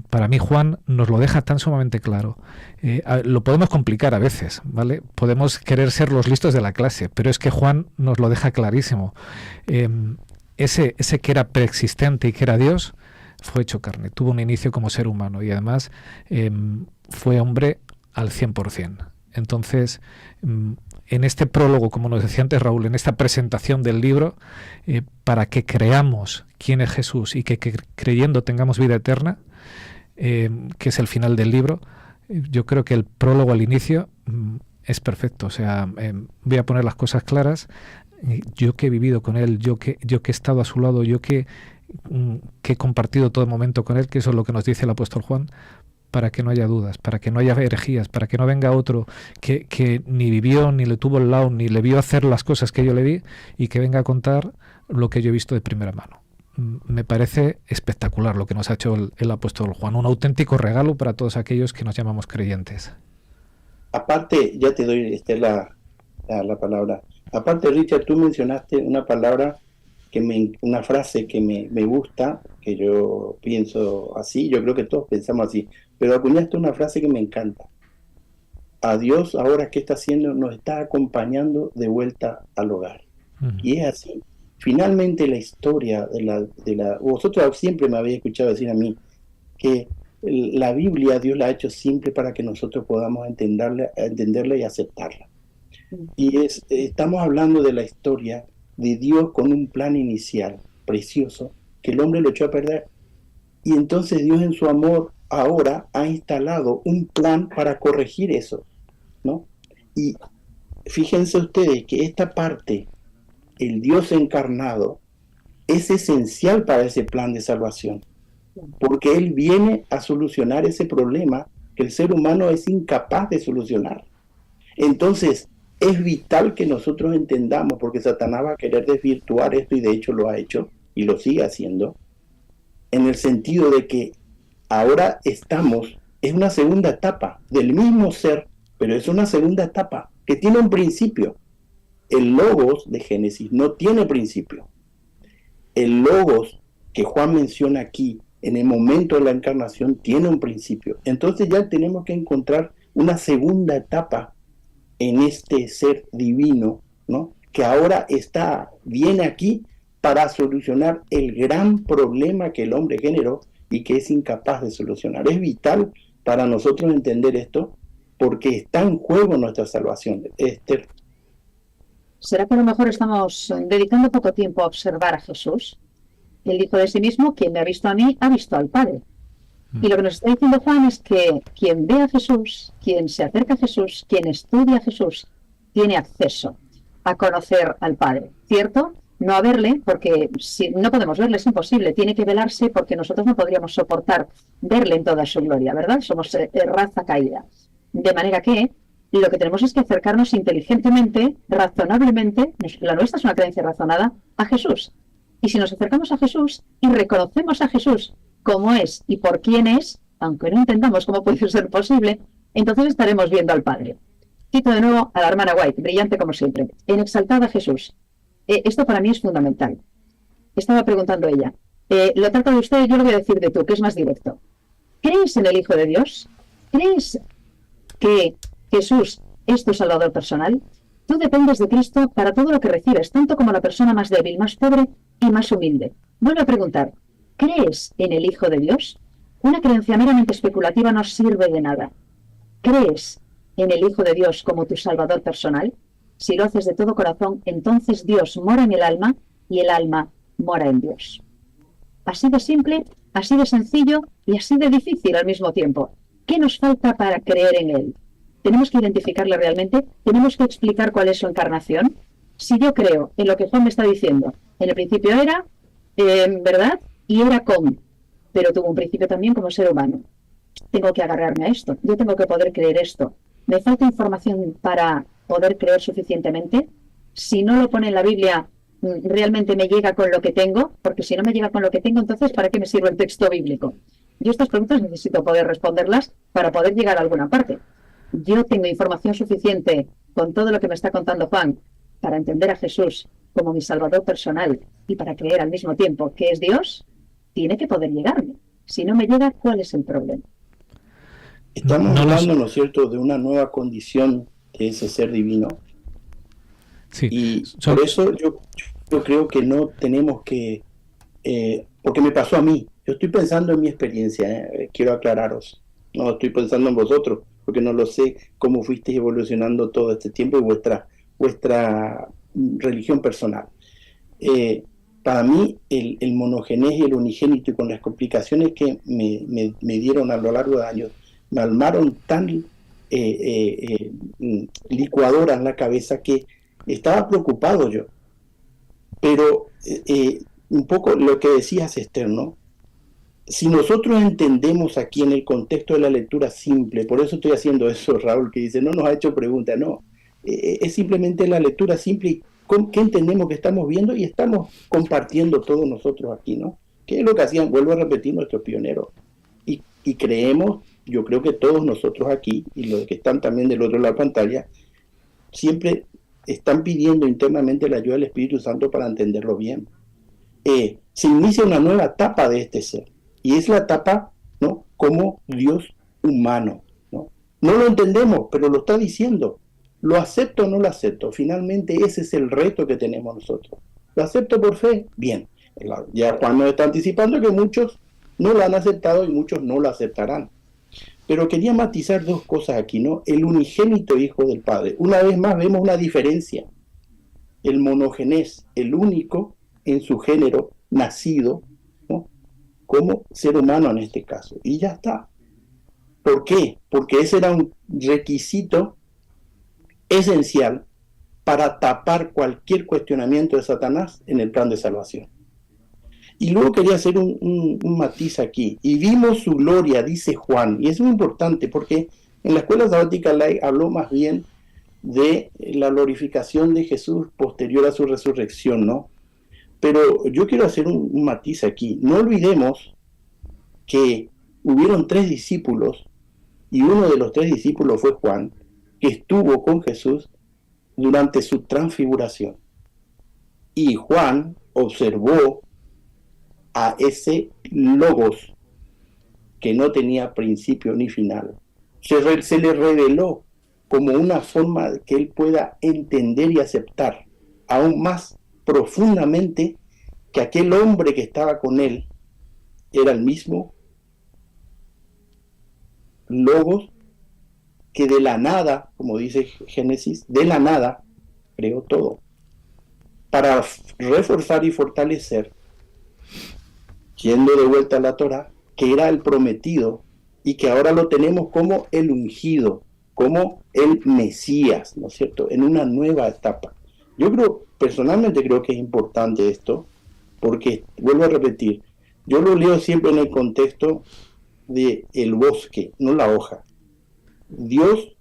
para mí Juan nos lo deja tan sumamente claro. Lo podemos complicar a veces, ¿vale? Podemos querer ser los listos de la clase, pero es que Juan nos lo deja clarísimo. Ese que era preexistente y que era Dios, fue hecho carne, tuvo un inicio como ser humano y además fue hombre al 100%. Entonces, en este prólogo, como nos decía antes Raúl, en esta presentación del libro, para que creamos quién es Jesús y que creyendo tengamos vida eterna, que es el final del libro, yo creo que el prólogo al inicio es perfecto. O sea, voy a poner las cosas claras. Yo que he vivido con él, yo que he estado a su lado, yo que he compartido todo momento con él, que eso es lo que nos dice el apóstol Juan, para que no haya dudas, para que no haya herejías, para que no venga otro que ni vivió, ni le tuvo al lado, ni le vio hacer las cosas que yo le vi y que venga a contar lo que yo he visto de primera mano. Me parece espectacular lo que nos ha hecho el apóstol Juan, un auténtico regalo para todos aquellos que nos llamamos creyentes. Aparte, ya te doy la palabra. Aparte, Richard, tú mencionaste una palabra, una frase que me gusta, que yo pienso así, yo creo que todos pensamos así, pero acuñaste una frase que me encanta. A Dios, ahora que está haciendo, nos está acompañando de vuelta al hogar. Y es así. Finalmente la historia vosotros siempre me habéis escuchado decir a mí que la Biblia Dios la ha hecho simple para que nosotros podamos entenderla y aceptarla. Y estamos hablando de la historia de Dios con un plan inicial precioso que el hombre lo echó a perder. Y entonces Dios en su amor ahora ha instalado un plan para corregir eso, ¿no? Y fíjense ustedes que esta parte, el Dios encarnado, es esencial para ese plan de salvación, porque Él viene a solucionar ese problema que el ser humano es incapaz de solucionar. Entonces, es vital que nosotros entendamos, porque Satanás va a querer desvirtuar esto, y de hecho lo ha hecho, y lo sigue haciendo, en el sentido de que ahora es una segunda etapa del mismo ser, pero es una segunda etapa que tiene un principio. El Logos de Génesis no tiene principio. El Logos que Juan menciona aquí, en el momento de la encarnación, tiene un principio. Entonces ya tenemos que encontrar una segunda etapa en este ser divino, ¿no? Que ahora viene aquí para solucionar el gran problema que el hombre generó y que es incapaz de solucionar. Es vital para nosotros entender esto, porque está en juego nuestra salvación. Esther. ¿Será que a lo mejor estamos dedicando poco tiempo a observar a Jesús? Él dijo de sí mismo, quien me ha visto a mí, ha visto al Padre. Y lo que nos está diciendo Juan es que quien ve a Jesús, quien se acerca a Jesús, quien estudia a Jesús, tiene acceso a conocer al Padre, ¿cierto? no a verle, porque si no podemos verle, es imposible, tiene que velarse porque nosotros no podríamos soportar verle en toda su gloria, ¿verdad? Somos raza caída. De manera que lo que tenemos es que acercarnos inteligentemente, razonablemente, la nuestra es una creencia razonada, a Jesús. Y si nos acercamos a Jesús y reconocemos a Jesús como es y por quién es, aunque no entendamos cómo puede ser posible, entonces estaremos viendo al Padre. Cito de nuevo a la hermana White, brillante como siempre, en Exaltada a Jesús. Esto para mí es fundamental. Estaba preguntando ella, lo trato de usted y yo lo voy a decir de tú, que es más directo. ¿Crees en el Hijo de Dios? ¿Crees que Jesús es tu Salvador personal? Tú dependes de Cristo para todo lo que recibes, tanto como la persona más débil, más pobre y más humilde. Vuelvo a preguntar, ¿crees en el Hijo de Dios? Una creencia meramente especulativa no sirve de nada. ¿Crees en el Hijo de Dios como tu Salvador personal? Si lo haces de todo corazón, entonces Dios mora en el alma y el alma mora en Dios. Así de simple, así de sencillo y así de difícil al mismo tiempo. ¿Qué nos falta para creer en Él? Tenemos que identificarle realmente, tenemos que explicar cuál es su encarnación. Si yo creo en lo que Juan me está diciendo, en el principio era, ¿verdad? Y era con, pero tuvo un principio también como ser humano. Tengo que agarrarme a esto, yo tengo que poder creer esto. ¿Me falta información para poder creer suficientemente? Si no lo pone en la Biblia, ¿realmente me llega con lo que tengo? Porque si no me llega con lo que tengo, entonces ¿para qué me sirve el texto bíblico? Yo estas preguntas necesito poder responderlas para poder llegar a alguna parte. Yo tengo información suficiente con todo lo que me está contando Juan para entender a Jesús como mi Salvador personal y para creer al mismo tiempo que es Dios. Tiene que poder llegarme. Si no me llega, ¿cuál es el problema? Estamos hablando, ¿no es cierto?, de una nueva condición de ese ser divino. Sí. Y por eso yo creo que no tenemos que... porque me pasó a mí. Yo estoy pensando en mi experiencia, quiero aclararos. No estoy pensando en vosotros, porque no lo sé cómo fuisteis evolucionando todo este tiempo y vuestra religión personal. Para mí, el monogenés y el unigénito, y con las complicaciones que me dieron a lo largo de años, me armaron tan licuadora en la cabeza que estaba preocupado yo. Pero un poco lo que decías, Esther, ¿no? Si nosotros entendemos aquí en el contexto de la lectura simple, por eso estoy haciendo eso, Raúl, que dice, no nos ha hecho pregunta, no, es simplemente la lectura simple y qué entendemos que estamos viendo y estamos compartiendo todos nosotros aquí, ¿no? ¿Qué es lo que hacían? Vuelvo a repetir, nuestros pioneros. Y creemos, yo creo que todos nosotros aquí, y los que están también del otro lado de la pantalla, siempre están pidiendo internamente la ayuda del Espíritu Santo para entenderlo bien. Se inicia una nueva etapa de este ser. Y es la etapa, ¿no?, como Dios humano, ¿no? No lo entendemos, pero lo está diciendo. ¿Lo acepto o no lo acepto? Finalmente ese es el reto que tenemos nosotros. ¿Lo acepto por fe? Bien. Ya Juan nos está anticipando que muchos no lo han aceptado y muchos no lo aceptarán. Pero quería matizar dos cosas aquí, ¿no? El unigénito Hijo del Padre. Una vez más vemos una diferencia. El monogenés, el único en su género, nacido, ¿no?, como ser humano en este caso. Y ya está. ¿Por qué? Porque ese era un requisito esencial para tapar cualquier cuestionamiento de Satanás en el plan de salvación. Y luego quería hacer un matiz aquí. Y vimos su gloria, dice Juan. Y es muy importante porque en la escuela sabática Lai habló más bien de la glorificación de Jesús posterior a su resurrección, ¿no? Pero yo quiero hacer un matiz aquí. No olvidemos que hubieron 3 discípulos y uno de los 3 discípulos fue Juan, que estuvo con Jesús durante su transfiguración. Y Juan observó a ese Logos que no tenía principio ni final. Se le reveló como una forma que él pueda entender y aceptar aún más profundamente que aquel hombre que estaba con él era el mismo Logos que de la nada, como dice Génesis, de la nada creó todo, para reforzar y fortalecer, yendo de vuelta a la Torá, que era el prometido y que ahora lo tenemos como el ungido, como el Mesías, ¿no es cierto?, en una nueva etapa. Yo creo personalmente creo que es importante esto, porque, vuelvo a repetir, yo lo leo siempre en el contexto de el bosque, no la hoja. Dios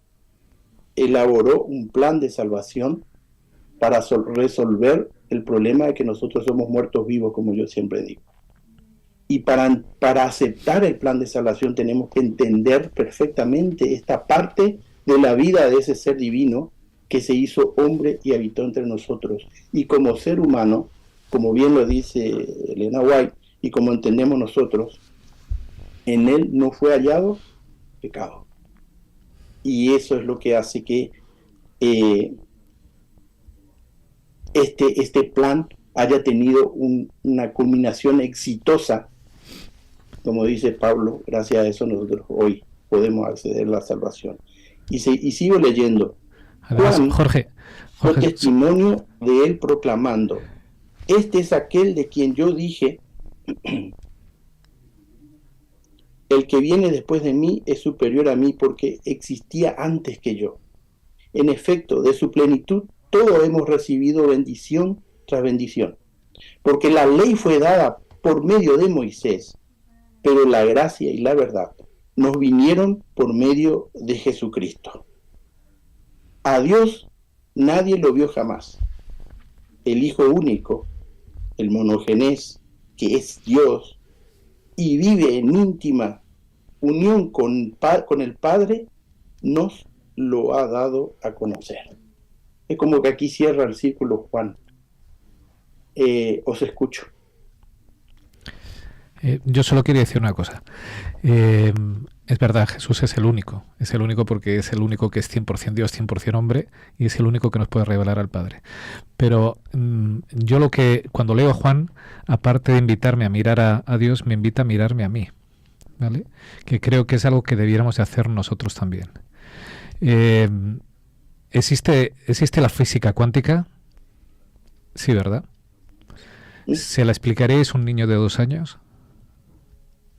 elaboró un plan de salvación para resolver el problema de que nosotros somos muertos vivos, como yo siempre digo. Y para aceptar el plan de salvación tenemos que entender perfectamente esta parte de la vida de ese ser divino que se hizo hombre y habitó entre nosotros. Y como ser humano, como bien lo dice Elena White, y como entendemos nosotros, en él no fue hallado pecado. Y eso es lo que hace que este plan haya tenido una culminación exitosa. Como dice Pablo, gracias a eso nosotros hoy podemos acceder a la salvación. Y sigo leyendo. Además, Juan Jorge, fue testimonio de él proclamando: este es aquel de quien yo dije, el que viene después de mí es superior a mí porque existía antes que yo. En efecto, de su plenitud todos hemos recibido bendición tras bendición, porque la ley fue dada por medio de Moisés, pero la gracia y la verdad nos vinieron por medio de Jesucristo. A Dios nadie lo vio jamás. El Hijo único, el monogenés, que es Dios y vive en íntima unión con el Padre, nos lo ha dado a conocer. Es como que aquí cierra el círculo Juan. Os escucho. Yo solo quería decir una cosa. Es verdad, Jesús es el único porque es el único que es 100% Dios, 100% hombre, y es el único que nos puede revelar al Padre. Pero yo cuando leo a Juan, aparte de invitarme a mirar a Dios, me invita a mirarme a mí, ¿vale? Que creo que es algo que debiéramos de hacer nosotros también. ¿Existe la física cuántica? Sí, ¿verdad? ¿Se la explicaréis a un niño de 2 años?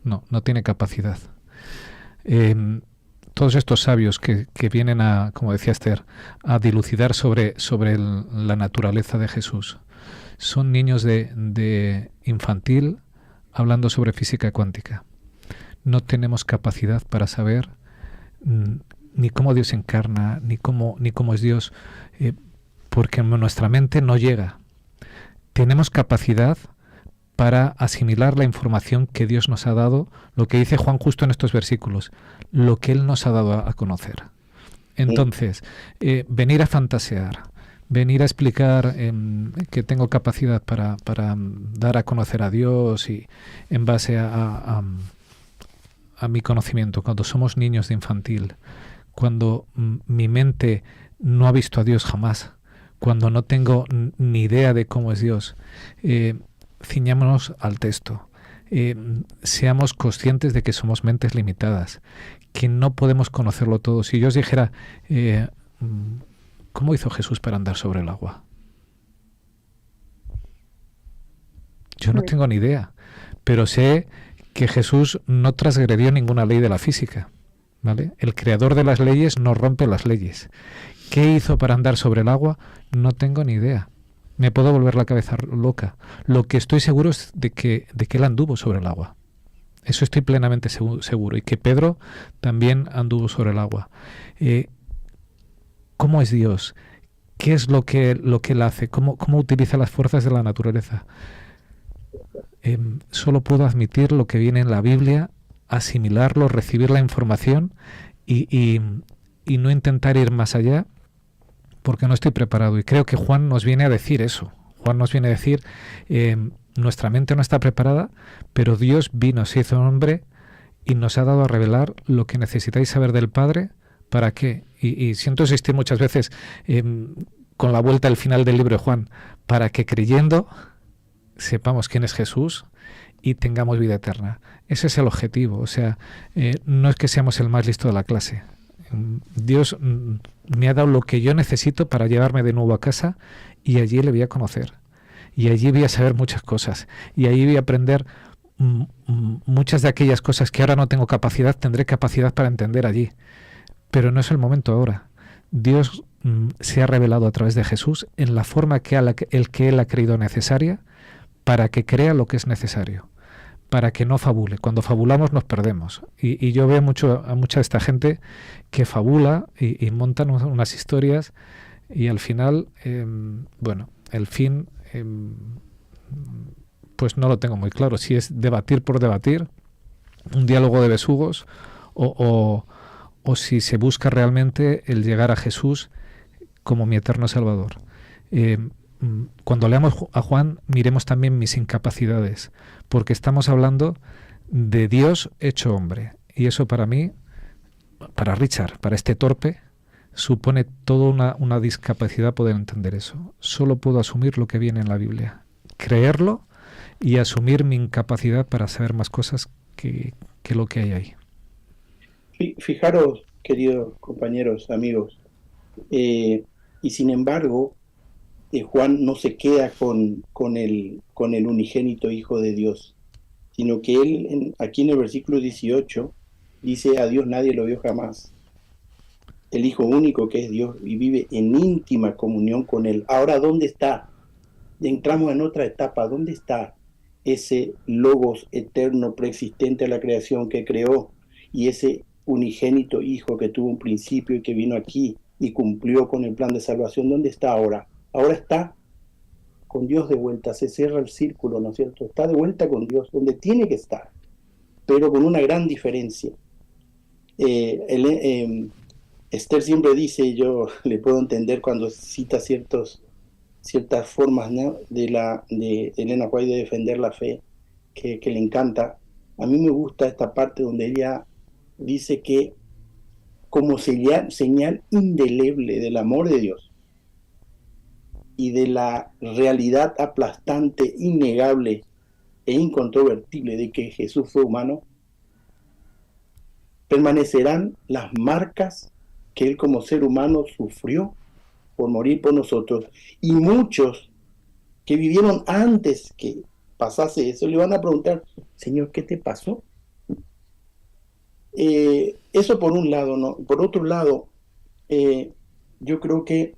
No tiene capacidad. Todos estos sabios que vienen a, como decía Esther, a dilucidar sobre la naturaleza de Jesús, son niños de infantil hablando sobre física cuántica. No tenemos capacidad para saber ni cómo Dios encarna, ni cómo es Dios, porque nuestra mente no llega. Tenemos capacidad para asimilar la información que Dios nos ha dado, lo que dice Juan justo en estos versículos, lo que Él nos ha dado a conocer. Entonces, venir a fantasear, venir a explicar que tengo capacidad para dar a conocer a Dios y en base a mi conocimiento, cuando somos niños de infantil, cuando mi mente no ha visto a Dios jamás, cuando no tengo ni idea de cómo es Dios, ciñámonos al texto, seamos conscientes de que somos mentes limitadas, que no podemos conocerlo todo. Si yo os dijera, ¿cómo hizo Jesús para andar sobre el agua? Yo no tengo ni idea, pero sé que Jesús no transgredió ninguna ley de la física, ¿vale? El creador de las leyes no rompe las leyes. ¿Qué hizo para andar sobre el agua? No tengo ni idea. Me puedo volver la cabeza loca. Lo que estoy seguro es de que Él anduvo sobre el agua. Eso estoy plenamente seguro. Y que Pedro también anduvo sobre el agua. ¿Cómo es Dios? ¿Qué es lo que Él hace? ¿Cómo utiliza las fuerzas de la naturaleza? Solo puedo admitir lo que viene en la Biblia, asimilarlo, recibir la información y no intentar ir más allá, porque no estoy preparado. Y creo que Juan nos viene a decir eso. Juan nos viene a decir, nuestra mente no está preparada, pero Dios vino, se hizo hombre y nos ha dado a revelar lo que necesitáis saber del Padre. ¿Para qué? Y siento insistir muchas veces con la vuelta al final del libro de Juan, para que creyendo sepamos quién es Jesús y tengamos vida eterna. Ese es el objetivo. O sea, no es que seamos el más listo de la clase. Dios me ha dado lo que yo necesito para llevarme de nuevo a casa y allí le voy a conocer. Y allí voy a saber muchas cosas. Y allí voy a aprender muchas de aquellas cosas que ahora no tengo capacidad, tendré capacidad para entender allí. Pero no es el momento ahora. Dios se ha revelado a través de Jesús en la forma que Él ha creído necesaria para que crea lo que es necesario, para que no fabule. Cuando fabulamos nos perdemos. Y yo veo a mucha de esta gente que fabula y montan unas historias y al final, el fin, pues no lo tengo muy claro. Si es debatir por debatir, un diálogo de besugos, o si se busca realmente el llegar a Jesús como mi eterno Salvador. Cuando leamos a Juan, miremos también mis incapacidades, porque estamos hablando de Dios hecho hombre. Y eso para mí, para Richard, para este torpe, supone toda una discapacidad poder entender eso. Solo puedo asumir lo que viene en la Biblia, creerlo y asumir mi incapacidad para saber más cosas que lo que hay ahí. Fijaros, queridos compañeros, amigos, y sin embargo, Juan no se queda con el unigénito Hijo de Dios, sino que él, aquí en el versículo 18, dice: a Dios nadie lo vio jamás. El Hijo único que es Dios y vive en íntima comunión con Él. Ahora, ¿dónde está? Entramos en otra etapa. ¿Dónde está ese Logos eterno preexistente a la creación que creó, y ese unigénito Hijo que tuvo un principio y que vino aquí y cumplió con el plan de salvación? ¿Dónde está ahora? Ahora está con Dios de vuelta, se cierra el círculo, ¿no es cierto? Está de vuelta con Dios, donde tiene que estar, pero con una gran diferencia. Esther siempre dice, yo le puedo entender cuando cita ciertas formas, ¿no?, de Elena White de defender la fe, que le encanta. A mí me gusta esta parte donde ella dice que como señal indeleble del amor de Dios y de la realidad aplastante, innegable e incontrovertible de que Jesús fue humano, permanecerán las marcas que Él como ser humano sufrió por morir por nosotros. Y muchos que vivieron antes que pasase eso le van a preguntar: Señor, ¿qué te pasó? Eso por un lado, ¿no? Por otro lado, yo creo que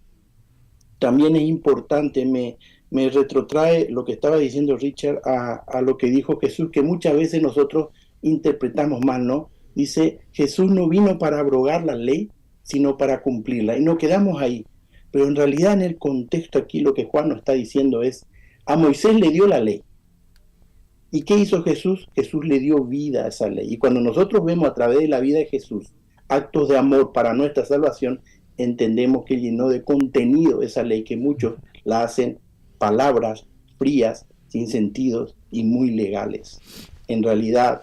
también es importante, me retrotrae lo que estaba diciendo Richard a lo que dijo Jesús, que muchas veces nosotros interpretamos mal, ¿no? Dice, Jesús no vino para abrogar la ley, sino para cumplirla, y nos quedamos ahí. Pero en realidad, en el contexto aquí, lo que Juan nos está diciendo es: a Moisés le dio la ley. ¿Y qué hizo Jesús? Jesús le dio vida a esa ley. Y cuando nosotros vemos a través de la vida de Jesús actos de amor para nuestra salvación, entendemos que llenó de contenido esa ley, que muchos la hacen palabras frías, sin sentidos y muy legales. En realidad,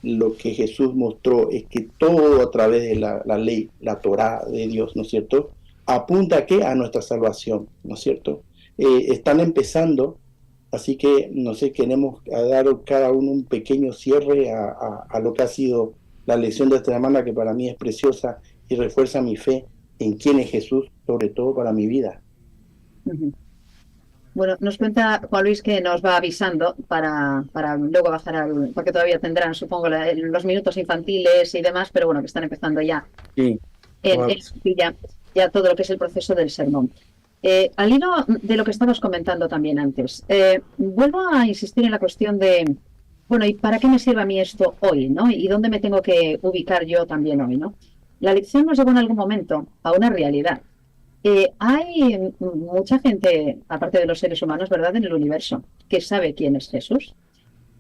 lo que Jesús mostró es que todo a través de la ley, la Torá de Dios, ¿no es cierto?, apunta ¿a qué? A nuestra salvación, ¿no es cierto? Están empezando, así que, no sé, queremos dar cada uno un pequeño cierre a lo que ha sido la lección de esta semana, que para mí es preciosa y refuerza mi fe en quién es Jesús, sobre todo para mi vida. Bueno, nos cuenta Juan Luis que nos va avisando para luego bajar porque todavía tendrán, supongo, los minutos infantiles y demás, pero bueno, que están empezando ya. Sí. Ya todo lo que es el proceso del sermón. Al hilo de lo que estabas comentando también antes, vuelvo a insistir en la cuestión de, bueno, ¿y para qué me sirve a mí esto hoy, no? ¿Y dónde me tengo que ubicar yo también hoy, no? La lección nos llevó en algún momento a una realidad. Hay mucha gente, aparte de los seres humanos, ¿verdad?, en el universo, que sabe quién es Jesús.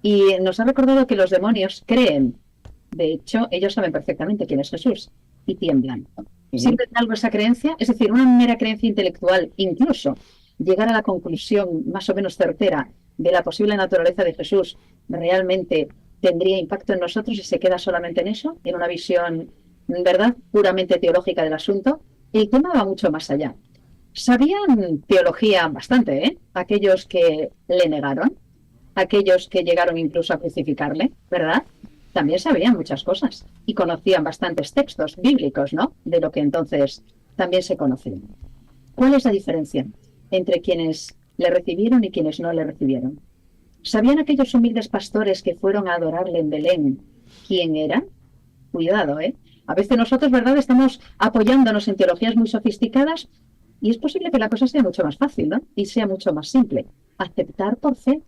Y nos ha recordado que los demonios creen. De hecho, ellos saben perfectamente quién es Jesús y tiemblan. ¿Sirve de algo esa creencia? Es decir, una mera creencia intelectual, incluso llegar a la conclusión más o menos certera de la posible naturaleza de Jesús, realmente tendría impacto en nosotros y se queda solamente en eso, en una visión, ¿verdad?, puramente teológica del asunto. El tema va mucho más allá. Sabían teología bastante, aquellos que le negaron, aquellos que llegaron incluso a crucificarle, ¿verdad? También sabían muchas cosas y conocían bastantes textos bíblicos, ¿no?, de lo que entonces también se conocían. ¿Cuál es la diferencia entre quienes le recibieron y quienes no le recibieron? ¿Sabían aquellos humildes pastores que fueron a adorarle en Belén quién era? Cuidado, A veces nosotros, ¿verdad?, estamos apoyándonos en teologías muy sofisticadas y es posible que la cosa sea mucho más fácil, ¿no? Y sea mucho más simple. Aceptar por fe.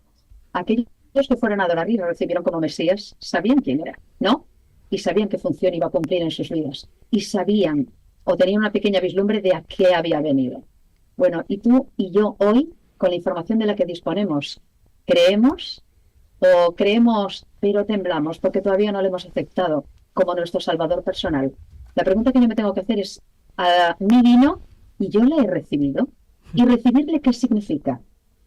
Aquellos que fueron a adorar y lo recibieron como Mesías sabían quién era, ¿no? Y sabían qué función iba a cumplir en sus vidas. Y sabían, o tenían una pequeña vislumbre de a qué había venido. Bueno, y tú y yo hoy, con la información de la que disponemos, ¿creemos o creemos pero temblamos porque todavía no lo hemos aceptado como nuestro Salvador personal? La pregunta que yo me tengo que hacer es, a mí vino y yo le he recibido. ¿Y recibirle qué significa?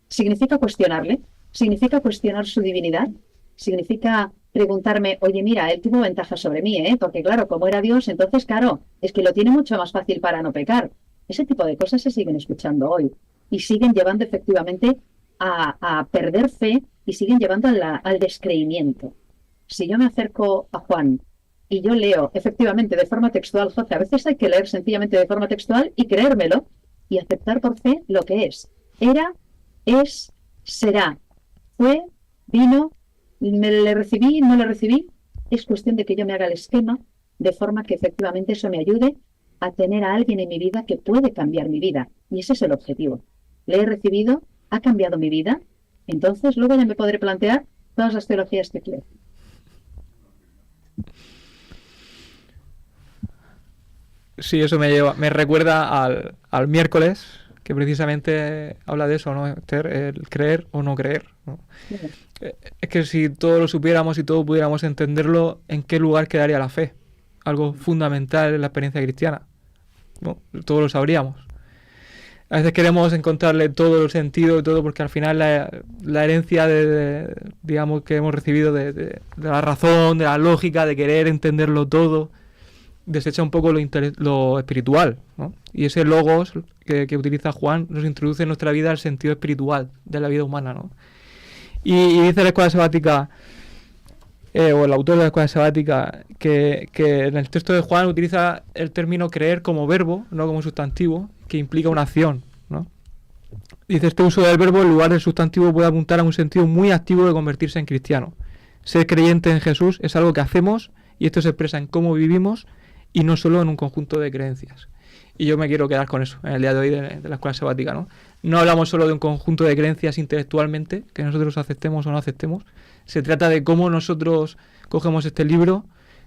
¿Significa cuestionarle? ¿Significa cuestionar su divinidad? ¿Significa preguntarme, oye, mira, él tuvo ventaja sobre mí, ¿eh? Porque claro, como era Dios, entonces claro, es que lo tiene mucho más fácil para no pecar. Ese tipo de cosas se siguen escuchando hoy y siguen llevando efectivamente a perder fe y siguen llevando al descreimiento. Si yo me acerco a Juan y yo leo efectivamente de forma textual, José, a veces hay que leer sencillamente de forma textual y creérmelo y aceptar por fe lo que es. Era, es, será, fue, vino, me le recibí, no le recibí. Es cuestión de que yo me haga el esquema de forma que efectivamente eso me ayude a tener a alguien en mi vida que puede cambiar mi vida. Y ese es el objetivo. Le he recibido, ha cambiado mi vida, entonces luego ya me podré plantear todas las teologías que quiero. Sí, eso me recuerda al miércoles, que precisamente habla de eso, ¿no, Esther? El creer o no creer, ¿no? Es que si todo lo supiéramos y todo pudiéramos entenderlo, ¿en qué lugar quedaría la fe? Algo fundamental en la experiencia cristiana, ¿no? Todos lo sabríamos. A veces queremos encontrarle todo el sentido y todo, porque al final la herencia digamos, que hemos recibido de la razón, de la lógica, de querer entenderlo todo, desecha un poco lo espiritual, ¿no? Y ese logos que utiliza Juan nos introduce en nuestra vida el sentido espiritual de la vida humana, ¿no? Y dice la Escuela Sabática, o el autor de la Escuela Sabática, que en el texto de Juan utiliza el término creer como verbo, no como sustantivo, que implica una acción, ¿no? Dice, este uso del verbo en lugar del sustantivo puede apuntar a un sentido muy activo de convertirse en cristiano. Ser creyente en Jesús es algo que hacemos y esto se expresa en cómo vivimos y no solo en un conjunto de creencias. Y yo me quiero quedar con eso en el día de hoy de la Escuela Sabática, ¿no? No hablamos solo de un conjunto de creencias intelectualmente, que nosotros aceptemos o no aceptemos. Se trata de cómo nosotros cogemos este libro,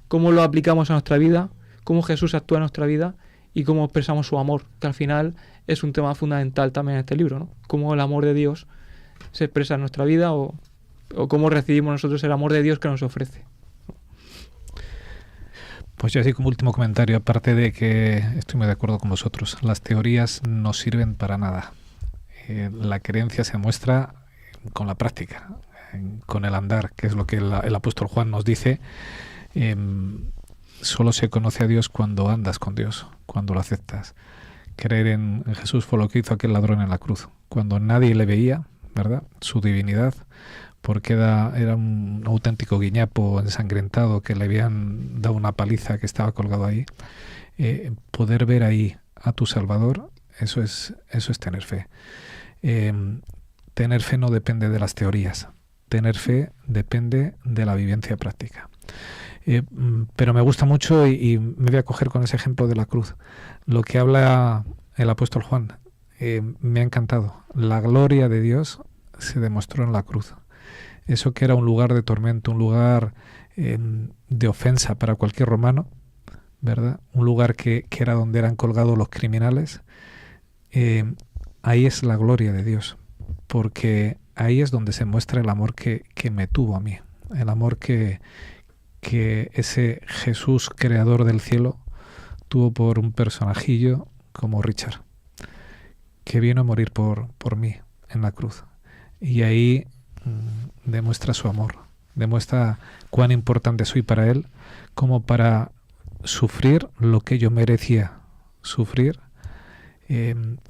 cómo lo aplicamos a nuestra vida, cómo Jesús actúa en nuestra vida y cómo expresamos su amor, que al final es un tema fundamental también en este libro, ¿no? Cómo el amor de Dios se expresa en nuestra vida o cómo recibimos nosotros el amor de Dios que nos ofrece. Pues yo así como último comentario, aparte de que estoy muy de acuerdo con vosotros, las teorías no sirven para nada. La creencia se muestra con la práctica, con el andar, que es lo que el apóstol Juan nos dice. Solo se conoce a Dios cuando andas con Dios, cuando lo aceptas. Creer en Jesús fue lo que hizo aquel ladrón en la cruz, cuando nadie le veía, ¿verdad?, su divinidad, porque era un auténtico guiñapo ensangrentado que le habían dado una paliza, que estaba colgado ahí. Poder ver ahí a tu Salvador, eso es tener fe. Tener fe no depende de las teorías, tener fe depende de la vivencia práctica. Pero me gusta mucho y me voy a coger con ese ejemplo de la cruz. Lo que habla el apóstol Juan, me ha encantado. La gloria de Dios se demostró en la cruz. Eso que era un lugar de tormento, un lugar de ofensa para cualquier romano, ¿verdad? Un lugar que era donde eran colgados los criminales. Ahí es la gloria de Dios, porque ahí es donde se muestra el amor que me tuvo a mí, el amor que ese Jesús creador del cielo tuvo por un personajillo como Richard, que vino a morir por mí en la cruz. Y ahí demuestra su amor, demuestra cuán importante soy para él, como para sufrir lo que yo merecía sufrir,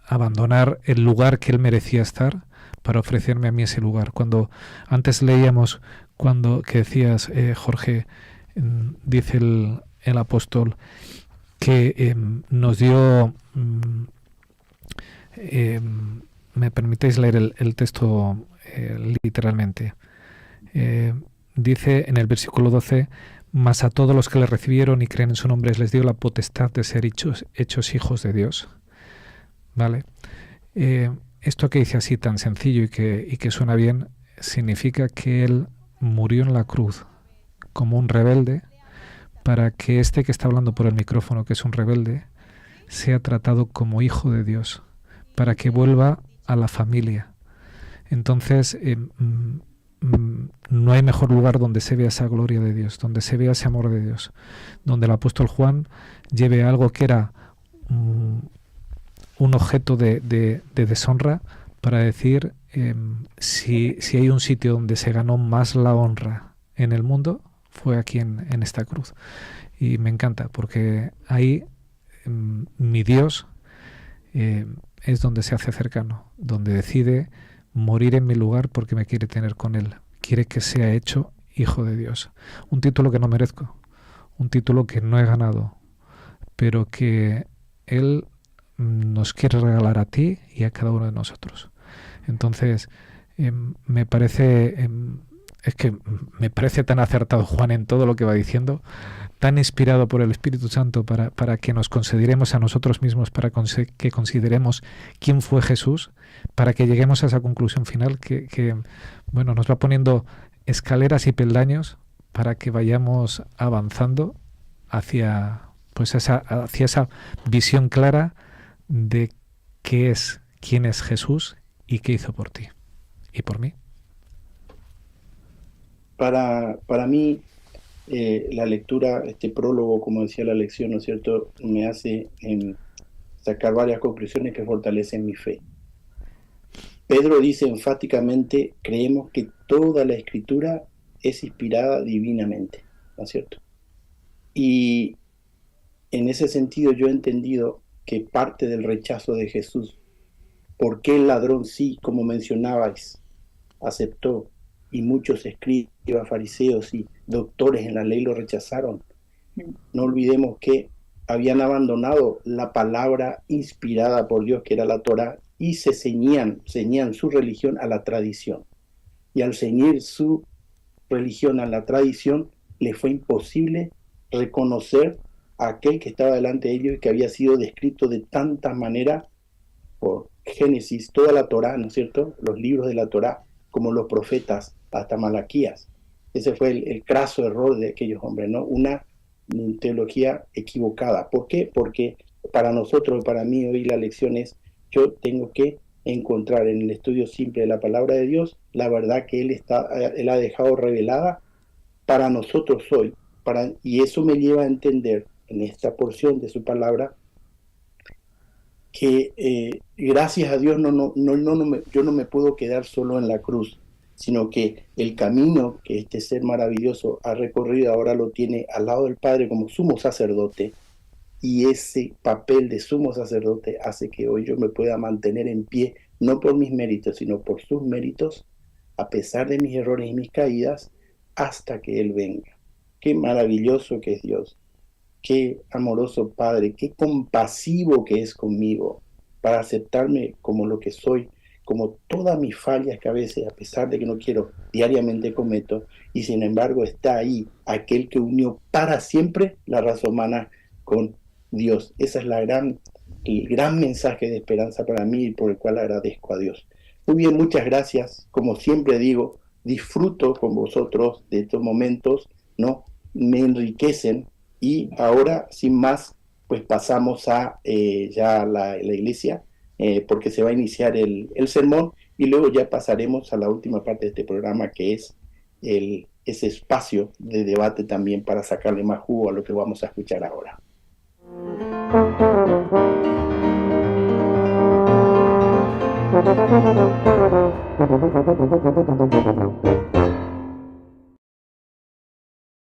abandonar el lugar que él merecía estar para ofrecerme a mí ese lugar. Cuando antes leíamos, que decías, Jorge, dice el apóstol que nos dio, me permitéis leer el texto literalmente. Dice en el versículo 12, Mas a todos los que le recibieron y creen en su nombre les dio la potestad de ser hechos hijos de Dios. ¿Vale? Esto que dice así tan sencillo y que suena bien, significa que Él murió en la cruz como un rebelde para que este que está hablando por el micrófono, que es un rebelde, sea tratado como hijo de Dios, para que vuelva a la familia. Entonces, no hay mejor lugar donde se vea esa gloria de Dios, donde se vea ese amor de Dios, donde el apóstol Juan lleve algo que era un objeto de deshonra para decir, si hay un sitio donde se ganó más la honra en el mundo, fue aquí en esta cruz. Y me encanta, porque ahí mi Dios es donde se hace cercano, donde decide morir en mi lugar porque me quiere tener con Él. Quiere que sea hecho hijo de Dios. Un título que no merezco, un título que no he ganado, pero que Él nos quiere regalar a ti y a cada uno de nosotros. Entonces, me parece tan acertado Juan en todo lo que va diciendo, tan inspirado por el Espíritu Santo para que nos consideremos a nosotros mismos, para que consideremos quién fue Jesús, para que lleguemos a esa conclusión final que nos va poniendo escaleras y peldaños para que vayamos avanzando hacia esa visión clara de quién es Jesús y qué hizo por ti y por mí. Para mí, la lectura, este prólogo, como decía la lección, ¿no es cierto?, me hace sacar varias conclusiones que fortalecen mi fe. Pedro dice enfáticamente, creemos que toda la Escritura es inspirada divinamente, ¿no es cierto? Y en ese sentido yo he entendido que parte del rechazo de Jesús, ¿por qué el ladrón sí, como mencionabais, aceptó? Y muchos escribas, fariseos y doctores en la ley lo rechazaron. No olvidemos que habían abandonado la palabra inspirada por Dios, que era la Torá, y se ceñían su religión a la tradición. Y al ceñir su religión a la tradición, le fue imposible reconocer a aquel que estaba delante de ellos y que había sido descrito de tantas maneras por Génesis, toda la Torá, ¿no es cierto?, los libros de la Torá, como los profetas, hasta Malaquías. Ese fue el craso error de aquellos hombres, ¿no? Una teología equivocada. ¿Por qué? Porque para nosotros, para mí hoy la lección es, yo tengo que encontrar en el estudio simple de la palabra de Dios la verdad que Él ha dejado revelada para nosotros hoy. Y eso me lleva a entender en esta porción de su palabra que gracias a Dios yo no me puedo quedar solo en la cruz, sino que el camino que este ser maravilloso ha recorrido ahora lo tiene al lado del Padre como sumo sacerdote, y ese papel de sumo sacerdote hace que hoy yo me pueda mantener en pie, no por mis méritos, sino por sus méritos, a pesar de mis errores y mis caídas, hasta que Él venga. Qué maravilloso que es Dios, qué amoroso Padre, qué compasivo que es conmigo, para aceptarme como lo que soy, como todas mis fallas que a veces, a pesar de que no quiero, diariamente cometo, y sin embargo está ahí aquel que unió para siempre la raza humana con Dios. Ese es el gran mensaje de esperanza para mí y por el cual agradezco a Dios. Muy bien, muchas gracias. Como siempre digo, disfruto con vosotros de estos momentos, ¿no? Me enriquecen, y ahora, sin más, pues pasamos a ya la iglesia, porque se va a iniciar el sermón, y luego ya pasaremos a la última parte de este programa, que es ese espacio de debate también para sacarle más jugo a lo que vamos a escuchar ahora.